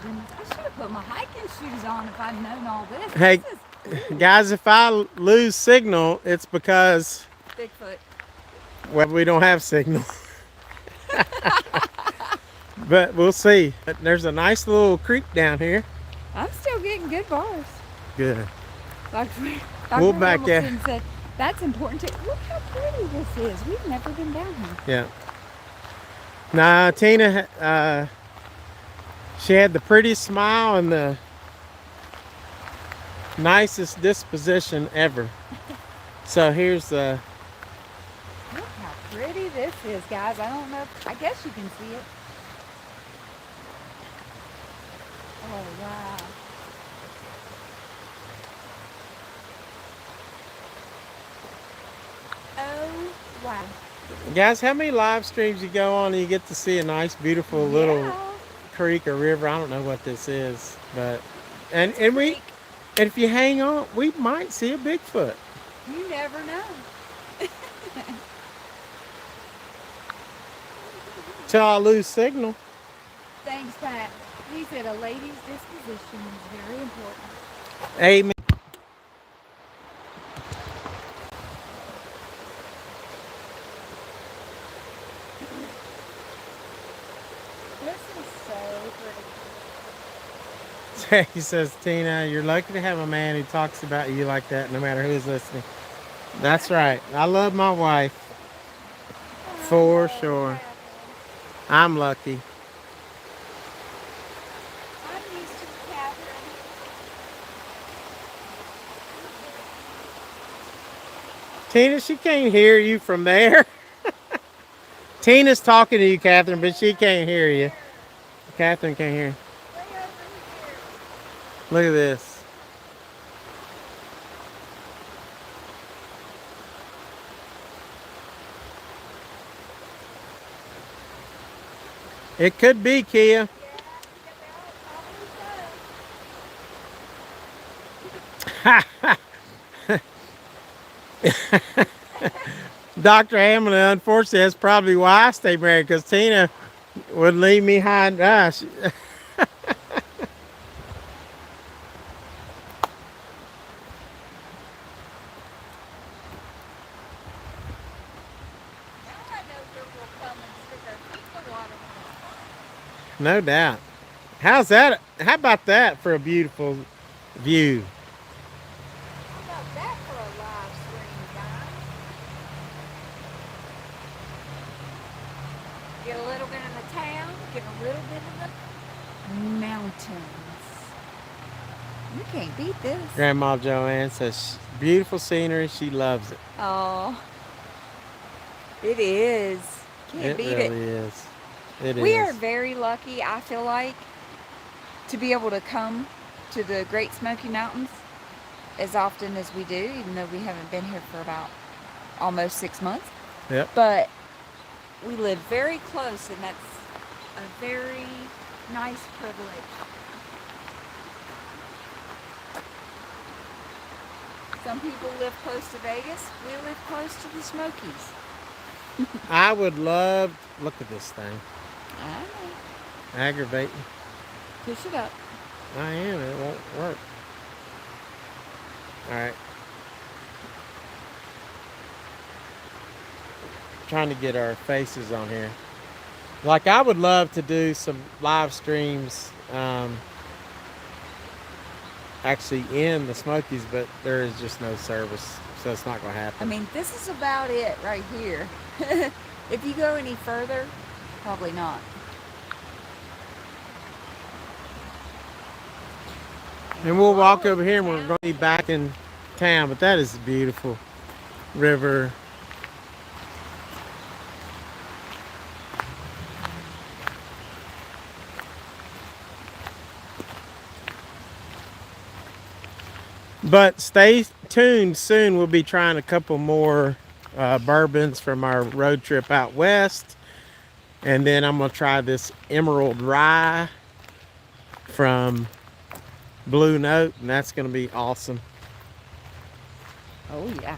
goodness. I should have put my hiking shoes on if I'd known all this. Hey, This is guys, if I lose signal, it's because, Bigfoot. well, we don't have signal. But we'll see. There's a nice little creek down here. I'm still getting good bars. Good. Dr. We'll back ya. Hamilton said, that's important too. Look how pretty this is. We've never been down here. Yeah. Nah, Tina, she had the prettiest smile and the nicest disposition ever. So here's the, Look how pretty this is, guys. I don't know. I guess you can see it. Oh, wow. Oh, wow. guys, how many live streams you go on and you get to see a nice, beautiful little Yeah. creek or river? I don't know what this is, but, and if you hang on, we might see a Bigfoot. You never know. Till I lose signal. Thanks, Pat. He said a lady's disposition is very important. Amen. This is so pretty. He says, Tina, you're lucky to have a man who talks about you like that, no matter who's listening. That's right. I love my wife. For sure. I'm lucky. I'm used to Catherine. Tina, she can't hear you from there. Tina's talking to you, Catherine, but she can't hear you. Catherine can't hear you. Look at this. It could be, Kia. Dr. Hamlin, unfortunately, that's probably why I stay married, because Tina would leave me high and dry. No doubt. How's that? How about that for a beautiful view? How about that for a live stream, guys? Get a little bit of the town, get a little bit of the mountains. You can't beat this. Grandma Joanne says, beautiful scenery. She loves it. Oh, it is. Can't It beat really it. is. It We is. are very lucky, I feel like, to be able to come to the Great Smoky Mountains as often as we do, even though we haven't been here for about almost 6 months. Yep. But we live very close, and that's a very nice privilege. Some people live close to Vegas. We live close to the Smokies. I would love, look at this thing. I know. Aggravating. Push it up. I am. It won't work. All right. Trying to get our faces on here. Like, I would love to do some live streams actually in the Smokies, but there is just no service, so it's not going to I happen. mean, this is about it right here. If you go any further, probably not. And we'll walk over here and we're going to be back in town, but that is a beautiful river. But stay tuned. Soon we'll be trying a couple more bourbons from our road trip out west. And then I'm going to try this Emerald Rye from Blue Note, and that's going to be awesome. Oh, yeah.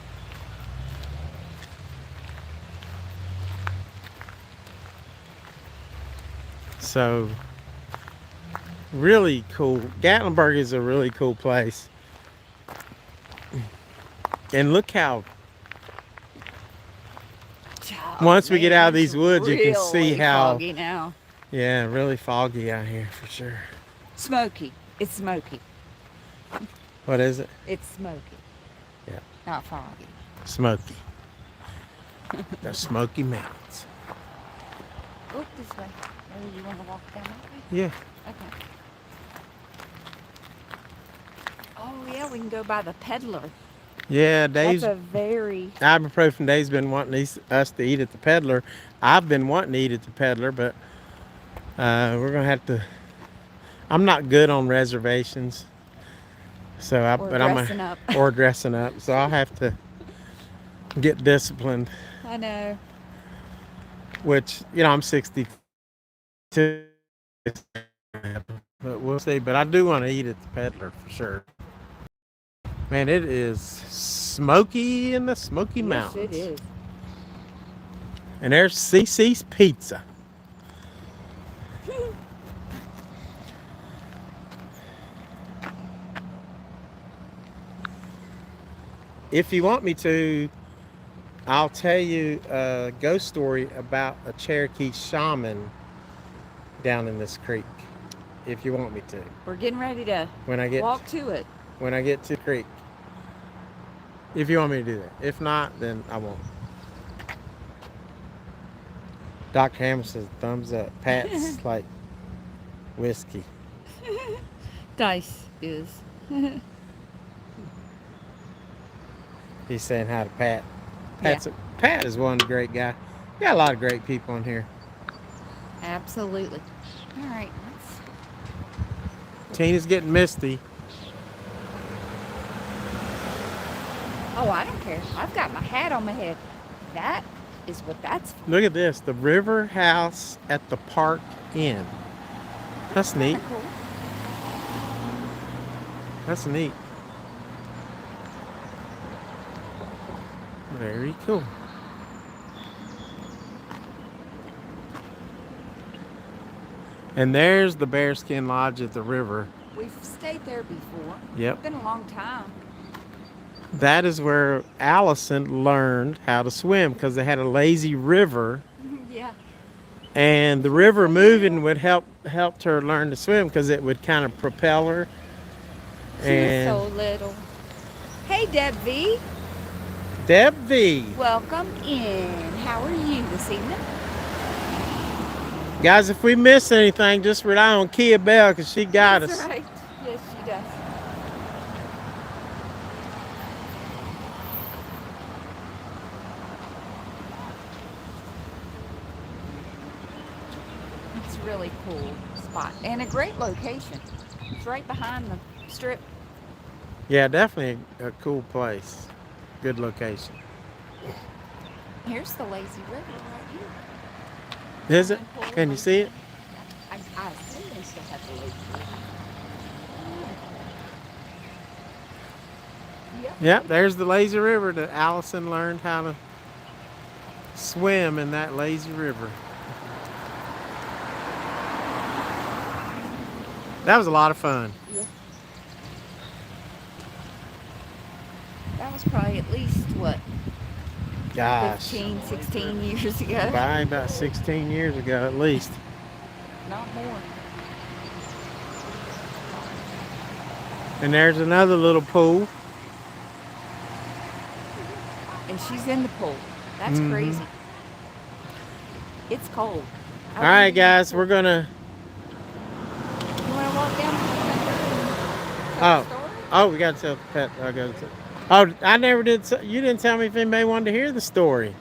So, really cool. Gatlinburg is a really cool place. And look how, once we get out of these woods, you can see really how, foggy now. yeah, really foggy out here for sure. Smoky. It's smoky. What is it? It's smoky. Yeah. Not foggy. Smoky. The Smoky Mountains. Oh, this way. Oh, you want to walk down that way? Yeah. Okay. Oh, yeah, we can go by the peddler. Yeah, Dave's That's a very... ibuprofen. Dave's been wanting us to eat at the Peddler. I've been wanting to eat at the Peddler, but we're gonna have to. I'm not good on reservations, so or dressing up. So I'll have to get disciplined. I know. Which, you know, I'm 62, but we'll see. But I do want to eat at the Peddler for sure. Man, it is smoky in the Smoky Mountains. Yes, it is. And there's CC's Pizza. If you want me to, I'll tell you a ghost story about a Cherokee shaman down in this creek. If you want me to. We're getting ready to walk to it. When I get to the creek. If you want me to do that. If not, then I won't. Dr. Hammer says thumbs up. Pat's like whiskey. Dice is. He's saying hi to Pat. Pat is one great guy. We got a lot of great people in here. Absolutely. All right. Tina's getting misty. Oh, I don't care. I've got my hat on my head. That is what that's for. Look at this, the River House at the Park Inn. That's neat. Kinda cool. That's neat. Very cool. And there's the Bearskin Lodge at the river. We've stayed there before. Yep. It's been a long time. That is where Allison learned how to swim because they had a lazy river, Yeah. and the river moving would helped her learn to swim because it would kind of propel her. She And was so little. Hey, Deb V. Deb V. Welcome in. How are you this evening? Guys, if we miss anything, just rely on Kia Bell because she got That's us. right. Yes, she does. It's a really cool spot and a great location. It's right behind the strip. Yeah, definitely a cool place. Good location. Here's the lazy river right here. Is it? Can you see it? I assume they still have the lazy river. Yep. Yep, there's the lazy river that Allison learned how to swim in that lazy river. That was a lot of fun. Yeah. That was probably at least, what, Gosh. 15, 16 years ago? Probably about 16 years ago at least. Not more. And there's another little pool. And she's in the pool. That's Mhm. crazy. It's cold. All right, guys, we're gonna. You want to walk down to the river and tell Oh, the story? oh, we got to tell the pet. Oh, I never did. You didn't tell me if anybody wanted to hear the story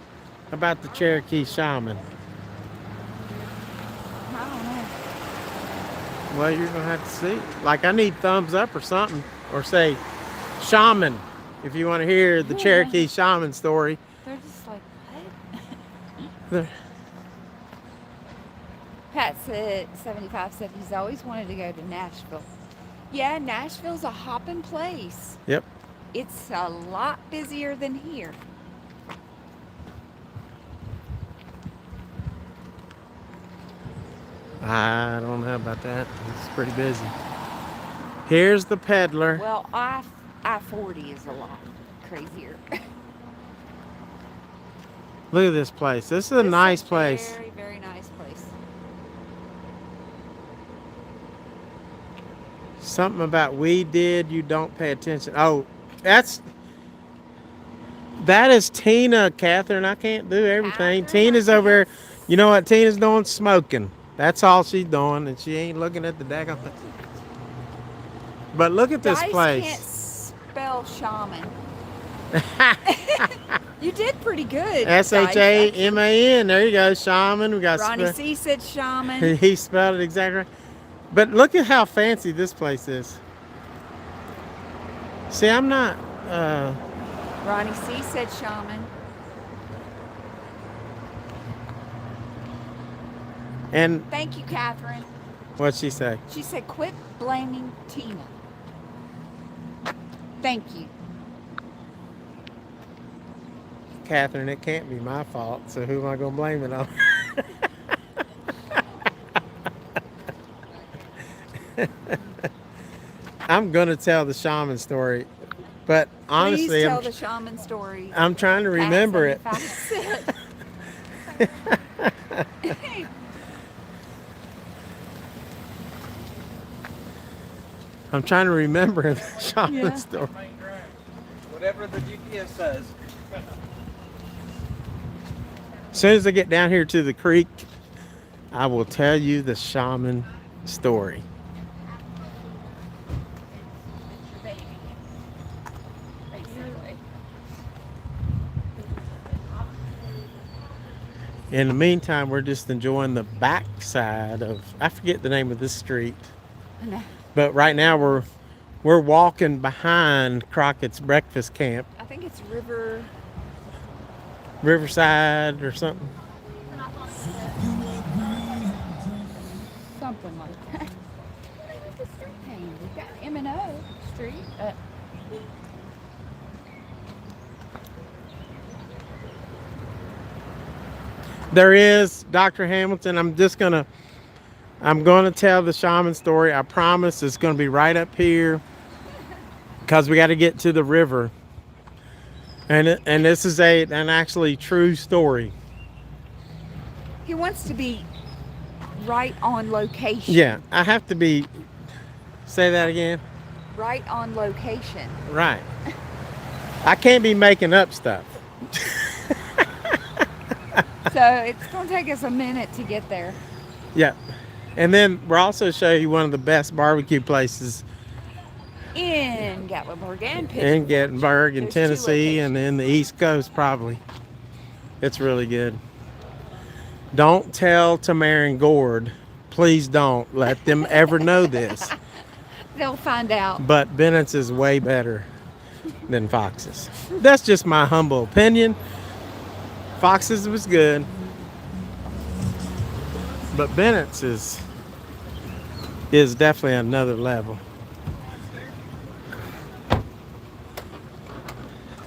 about the Cherokee shaman. I don't know. Well, you're gonna have to see. Like, I need thumbs up or something, or say shaman if you want to hear the Cherokee shaman story. They're just like, what? The- Pat said, 75 said he's always wanted to go to Nashville. Yeah, Nashville's a hopping place. Yep. It's a lot busier than here. I don't know about that. It's pretty busy. Here's the peddler. Well, I-40 is a lot crazier. Look at this place. This is a nice place. Very, very nice place. Something about we did, you don't pay attention. Oh, that is Tina, Catherine. I can't do everything. Catherine, Tina's over here. You know what Tina's doing? Smoking. That's all she's doing, and she ain't looking at the daggone. But look at this Guys place. can't spell shaman. You did pretty good. Shaman. There you go, shaman. We got Ronnie C said shaman. he spelled it exactly right. But look at how fancy this place is. See, I'm not. Ronnie C said shaman. And Thank you, Catherine. what'd she say? She said, quit blaming Tina. Thank you. Catherine, it can't be my fault, so who am I going to blame it on? I'm going to tell the shaman story, but honestly, Please tell the shaman story. I'm trying to remember it. Pat 75 said. I'm trying to remember the shaman Yeah. story. Whatever the GPS says. As soon as I get down here to the creek, I will tell you the shaman story. In the meantime, we're just enjoying the backside of, I forget the name of this street, I know. but right now we're walking behind Crockett's breakfast camp, I think it's Riverside or something. something like that. Look at the street name. We've got M&O Street. There is Dr. Hamilton. I'm gonna tell the shaman story. I promise it's gonna be right up here because we got to get to the river. And this is an actually true story. He wants to be right on location. Yeah, I have to be. Say that again. Right on location. Right. I can't be making up stuff. So it's going to take us a minute to get there. Yeah. And then we'll also show you one of the best barbecue places In Gatlinburg and Pittsburgh. in Gatlinburg, in There's two Tennessee, and in the East Coast, probably. It's really good. Don't tell Tamara and Gord. Please don't let them ever know this. They'll find out. But Bennett's is way better than Fox's. That's just my humble opinion. Fox's was good, but Bennett's is definitely another level.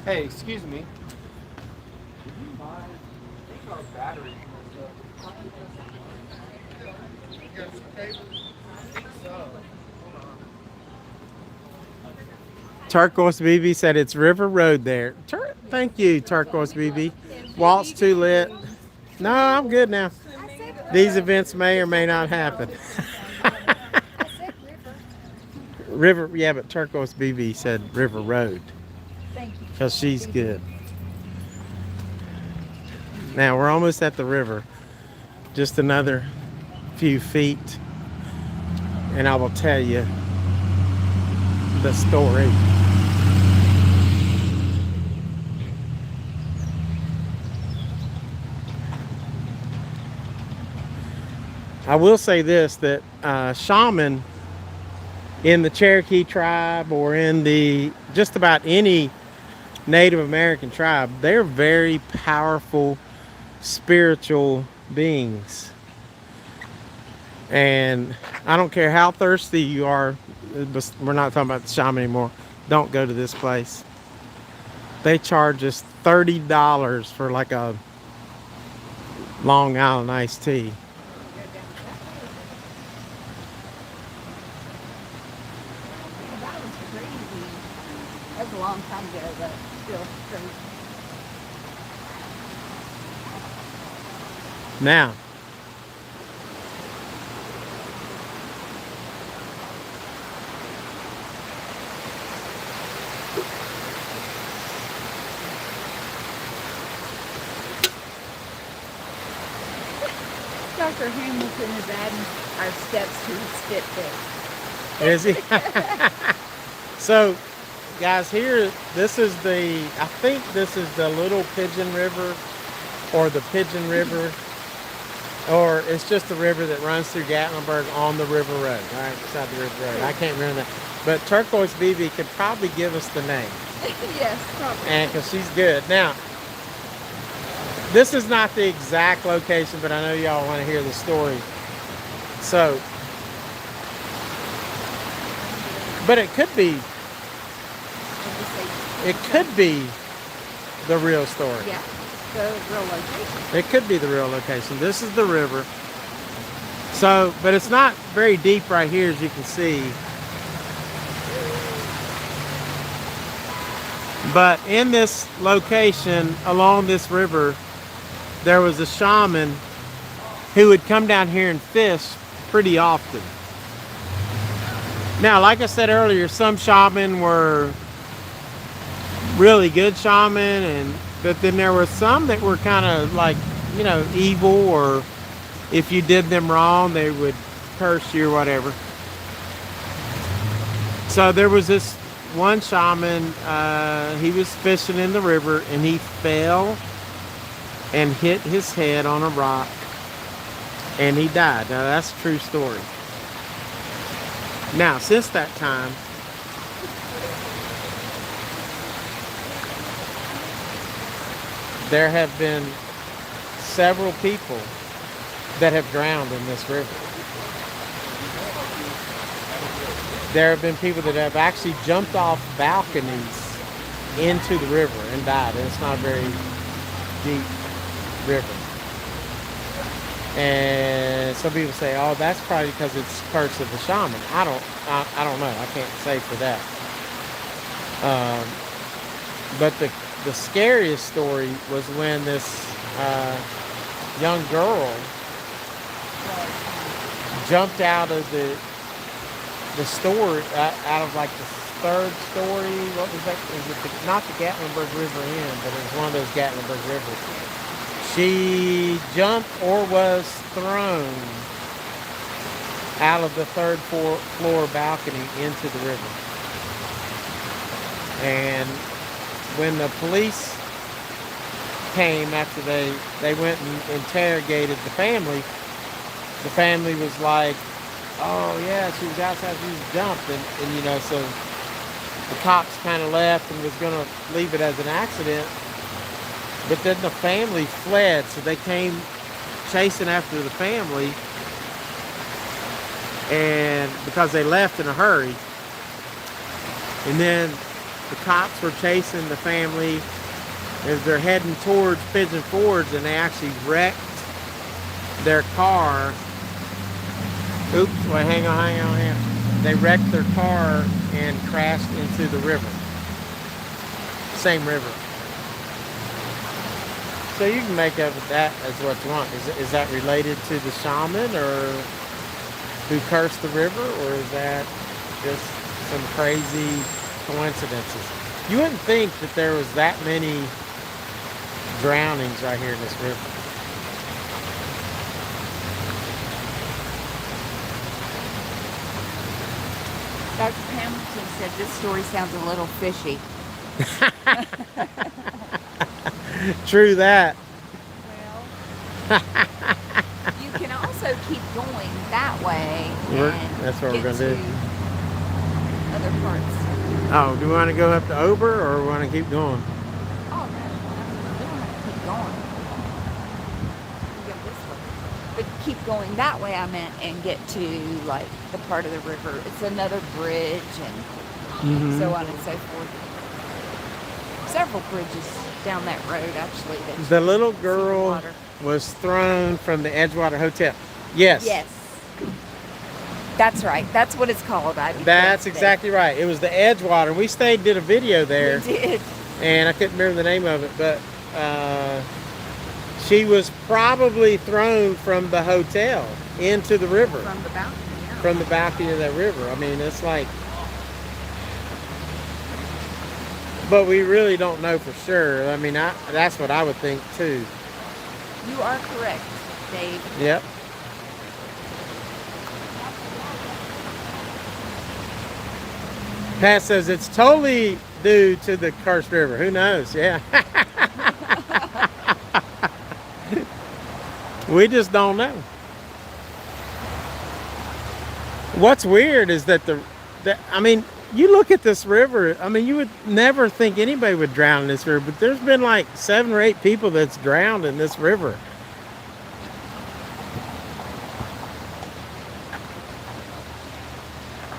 Hey, excuse me. Turquoise BB said it's River Road there. Thank you, Turquoise BB. Walt's too lit. No, I'm good now. These events may or may not happen. River, yeah, but Turquoise BB said River Road Thank you. because she's good. Now we're almost at the river. Just another few feet, and I will tell you the story. I will say this, that shaman in the Cherokee tribe or in the just about any Native American tribe, they're very powerful spiritual beings. And I don't care how thirsty you are, we're not talking about the shaman anymore, don't go to this place. They charge us $30 for like a Long Island iced tea. That was crazy. That was a long time ago, but still crazy. Now, Dr. Hamilton is adding our steps to his Fitbit. is he? So, guys, here, this is I think this is the Little Pigeon River or the Pigeon River, or it's just the river that runs through Gatlinburg on the River Road, right? Beside the River Road. I can't remember that. But Turquoise BB could probably give us the name. Yes, probably. And because she's good. Now, this is not the exact location, but I know y'all want to hear the story. So, but it could be the real story. Yeah, the real location. It could be the real location. This is the river. So, but it's not very deep right here, as you can see. But in this location, along this river, there was a shaman who would come down here and fish pretty often. Now, like I said earlier, some shaman were really good shaman, but then there were some that were kind of like, you know, evil, or if you did them wrong, they would curse you or whatever. So there was this one shaman, he was fishing in the river and he fell and hit his head on a rock, and he died. Now, that's a true story. Now, since that time, there have been several people that have drowned in this river. There have been people that have actually jumped off balconies into the river and died. And it's not a very deep river. And some people say, "Oh, that's probably because it's curse of the shaman." I don't know. I can't say for that. But the scariest story was when this young girl jumped out of the store, out of like the third story. What was that? Was it not the Gatlinburg River Inn, but it was one of those Gatlinburg rivers. She jumped or was thrown out of the third floor balcony into the river. And when the police came after they went and interrogated the family was like, "Oh yeah, she was outside, she was jumped," and you know, so the cops kind of left and was gonna leave it as an accident. But then the family fled, so they came chasing after the family, and because they left in a hurry. And then the cops were chasing the family as they're heading towards Pigeon Forge, and they actually wrecked their car. Oops, wait, hang on. They wrecked their car and crashed into the river. Same river. So you can make of that as what you want. Is that related to the shaman or who cursed the river, or is that just some crazy coincidences? You wouldn't think that there was that many drownings right here in this river. Dr. Hamilton said this story sounds a little fishy. True that. Well, you can also keep going that way That's what we're get gonna do. to other parts. Oh, do we want to go up to Ober, or we want to keep going? Oh, no, we don't have to keep going. We go this way. But keep going that way, I meant, and get to, like, the part of the river. It's another bridge and so on and so forth. Several bridges down that road, actually. That The you little can see girl water. was thrown from the Edgewater Hotel. Yes. Yes. That's right. That's what it's called. That's exactly right. It was the Edgewater. We stayed, did a video there. We did. And I couldn't remember the name of it, but she was probably thrown from the hotel into the river. From the balcony. Yeah. From the balcony of that river. I mean, it's like, but we really don't know for sure. I mean, that's what I would think too. You are correct, Dave. Yep. Pat says it's totally due to the cursed river. Who knows? Yeah. We just don't know. What's weird is that I mean, you look at this river, I mean, you would never think anybody would drown in this river, but there's been like 7 or 8 people that's drowned in this river.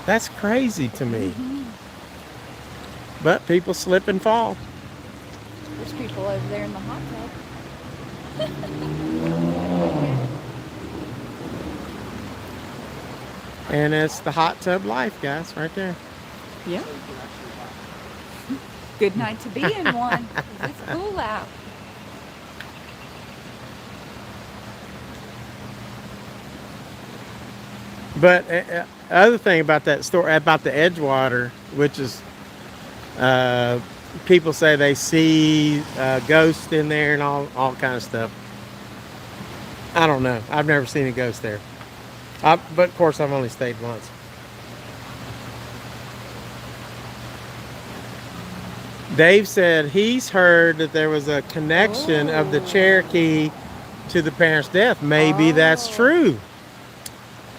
That's crazy to me. But people slip and fall. There's people over there in the hot tub. And it's the hot tub life, guys, right there. Yeah. Good night to be in one. 'Cause it's cool out. But other thing about that story, about the Edgewater, which is, people say they see ghosts in there and all kind of stuff. I don't know. I've never seen a ghost there. But of course, I've only stayed once. Dave said he's heard that there was a connection of the Oh. Cherokee to the parents' death. Maybe that's Oh. true.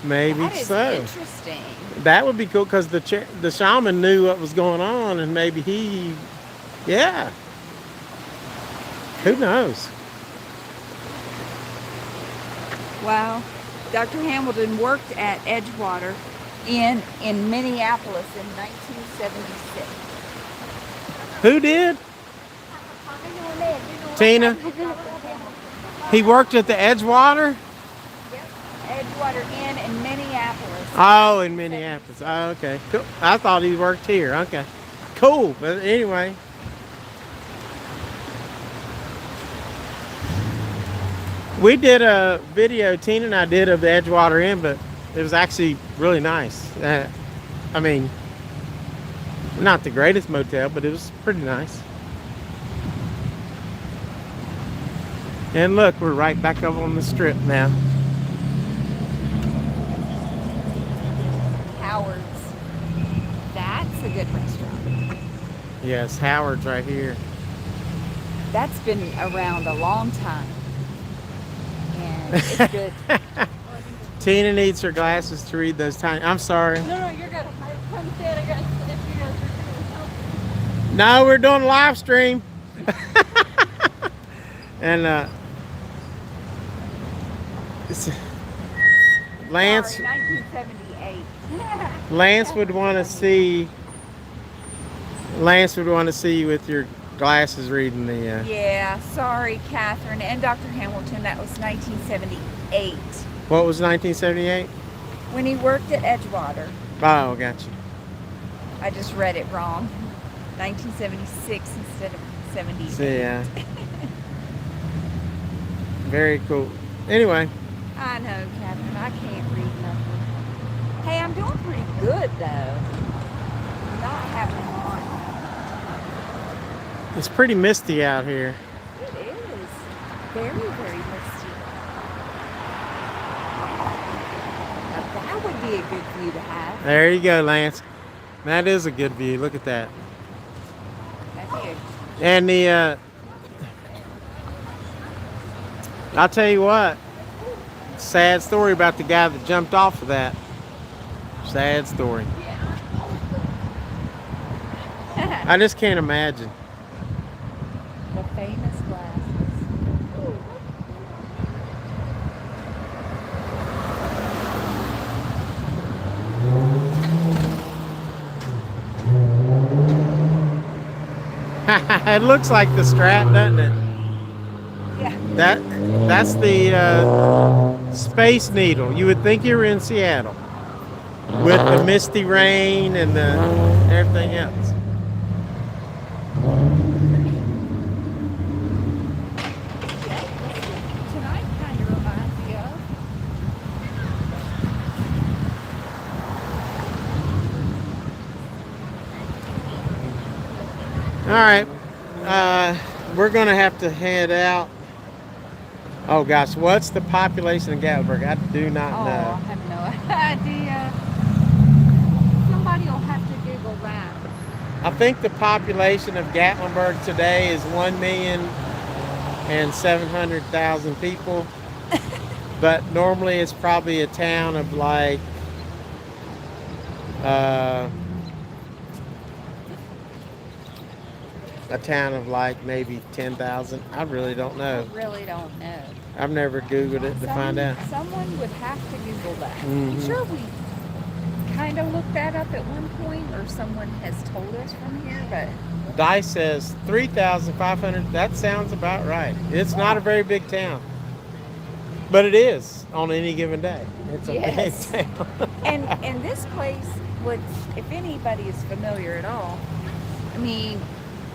Maybe That is so. interesting. That would be cool because the shaman knew what was going on, and maybe yeah. Who knows? Wow. Dr. Hamilton worked at Edgewater in Minneapolis in 1976. Who did? Tina? He worked at the Edgewater? Edgewater Inn in Minneapolis. Oh, in Minneapolis. Oh, okay. Cool. I thought he worked here. Okay. Cool. But anyway. We did a video, Tina and I did, of the Edgewater Inn, but it was actually really nice. I mean, not the greatest motel, but it was pretty nice. And look, we're right back up on the strip now. Howard's. That's a good restaurant. Yes, Howard's right here. That's been around a long time. And it's good. Tina needs her glasses to read those tiny. I'm sorry. No, you're good. Come sit. I got if you guys are doing No, we're doing a live stream. And Lance, Sorry, 1978. Lance would want to see you with your glasses reading the. Yeah, sorry, Catherine and Dr. Hamilton. That was 1978 What was 1978? when he worked at Edgewater. Oh, gotcha. I just read it wrong. 1976 instead of 78. So, yeah. Very cool. Anyway, I know, Catherine. I can't read nothing. Hey, I'm doing pretty good though. Not having on. it's pretty misty out here. It is very, very misty. Now that would be a good view to have. There you go, Lance. That is a good view. Look at that. That'd be a And I'll tell you what, sad story about the guy that jumped off of that. Sad story. I just can't imagine. the famous glasses. It looks like the Strat, doesn't it? Yeah. That's the Space Needle. You would think you were in Seattle with the misty rain and everything else. Tonight kind of reminds me of. All right, we're gonna have to head out. Oh gosh, what's the population of Gatlinburg? I do not Oh, I know. have no idea. Somebody will have to Google that. I think the population of Gatlinburg today is 1,700,000 people. But normally it's probably a town of like maybe 10,000. I really don't I know. really don't know. I've never Googled it to find out. Someone would have to Google that. Mhm. I'm sure we kind of looked that up at one point, or someone has told us from here, but Dice says 3,500. That sounds about right. It's not a very big town, but it is on any given day. It's a Yes. big town. and this place would, if anybody is familiar at all, I mean,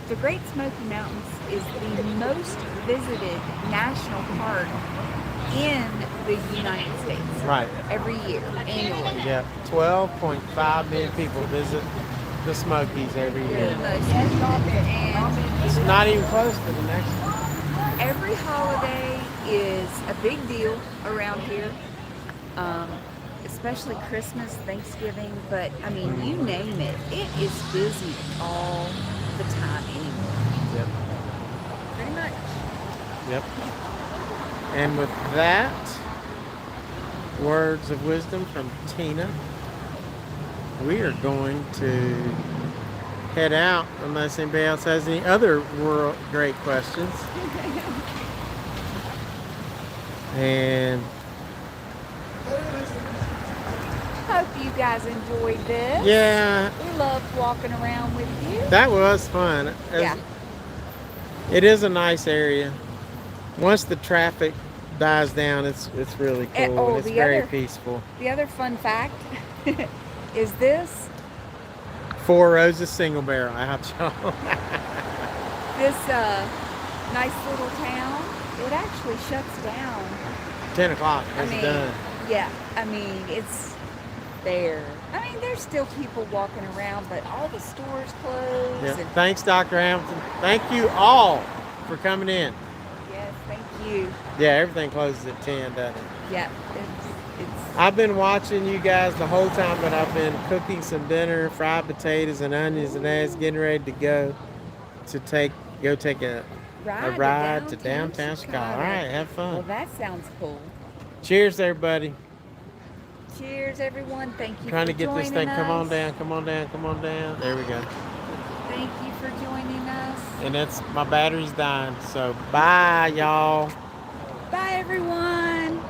the Great Smoky Mountains is the most visited national park in the United States. Right. Every year, annually. Yeah. 12.5 million people visit the Smokies every The year. most and It's not even close to the next one. every holiday is a big deal around here. Especially Christmas, Thanksgiving, but I mean, you name it, it is busy all the time anymore. Yep. Pretty much. Yep. And with that, words of wisdom from Tina, we are going to head out unless anybody else has any other world great questions. And Hope you guys enjoyed this. yeah, We loved walking around with you. that was fun. Yeah. It is a nice area. Once the traffic dies down, it's really cool. And- oh, and it's the very other- peaceful. The other fun fact is this. Four Roses single barrel out, y'all. This nice little town, it actually shuts down. 10 o'clock. It's done. Yeah, I mean, it's there. I mean, there's still people walking around, but all the stores closed. Yeah. And Thanks, Dr. Hamilton. Thank you all for coming in. yes, thank you. Yeah, everything closes at 10, doesn't it? Yeah, it's I've been watching you guys the whole time, but I've been cooking some dinner, fried potatoes and onions and eggs, getting ready to go take a ride to downtown Chicago. All right, have Well, fun. that sounds cool. Cheers, everybody. Cheers, everyone. Thank you Trying for to get this joining thing. Come on us. down, come on down, come on down. There we go. Thank you for joining us. And that's my battery's dying. So bye, y'all. Bye, everyone.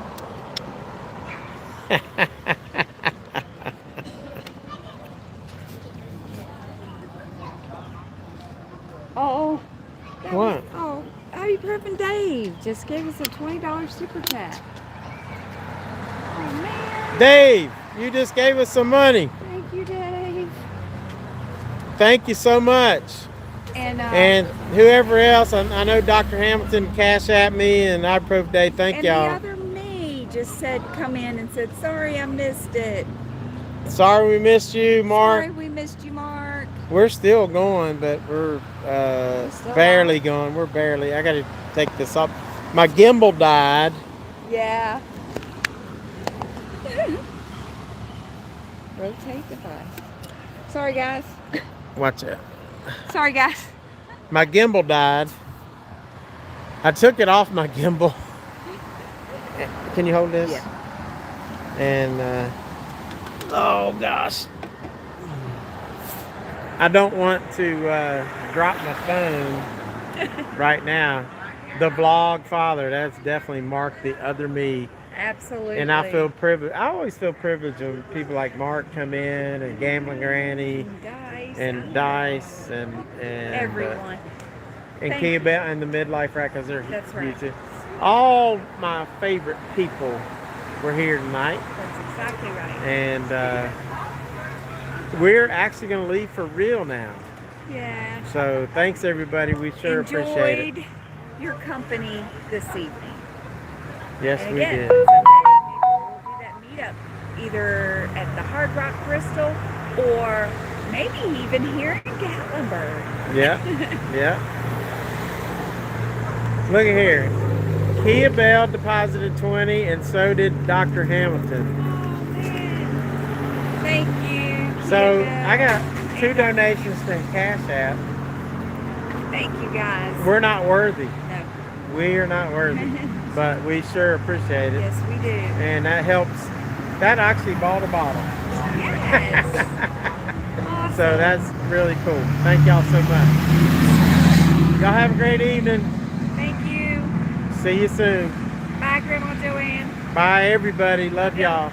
Oh. that was- What? oh, Ibuprofen Dave just gave us a $20 super chat. Oh, man. Dave, you just gave us some money. Thank you, Dave. Thank you so much. And whoever else, I know Dr. Hamilton cash at me and I approved Dave. Thank and y'all. the other me just said, come in and said, sorry, I missed it. Sorry we missed you, Mark. Sorry, we missed you, Mark. We're still going, but we're still barely going. We're barely. I got to take this up. My gimbal died. Yeah. Rotate device. Sorry, guys. Watch it. Sorry, guys. My gimbal died. I took it off my gimbal. Can you hold this? Yeah. And oh gosh, I don't want to drop my phone right now. The vlog father, that's definitely Mark, the other me. Absolutely. And I feel privileged. I always feel privileged when people like Mark come in and Gambling Granny and Dice and everyone. and Thank Kia you. Bell and the Midlife Rackers are That's here right. too. All my favorite people were here tonight, That's exactly right. and we're actually going to leave for real now. Yeah. So thanks everybody. We sure appreciate it. Enjoyed your company this evening. Yes, And we again, did. someday maybe we'll do that meetup either at the Hard Rock Bristol or maybe even here in Gatlinburg. Yeah, yeah. Look at here. Kia Bell deposited 20, and so did Dr. Hamilton. Thank you. So Kia I Bell. got 2 donations to Cash App. Thank you, guys. We're not worthy. No. We are not worthy, but we sure appreciate it. Yes, we do. And that helps. That actually bought a bottle. Yes. Awesome. So that's really cool. Thank y'all so much. Y'all have a great evening. Thank you. See you soon. Bye, Grandma Joanne. Bye, everybody. Love y'all.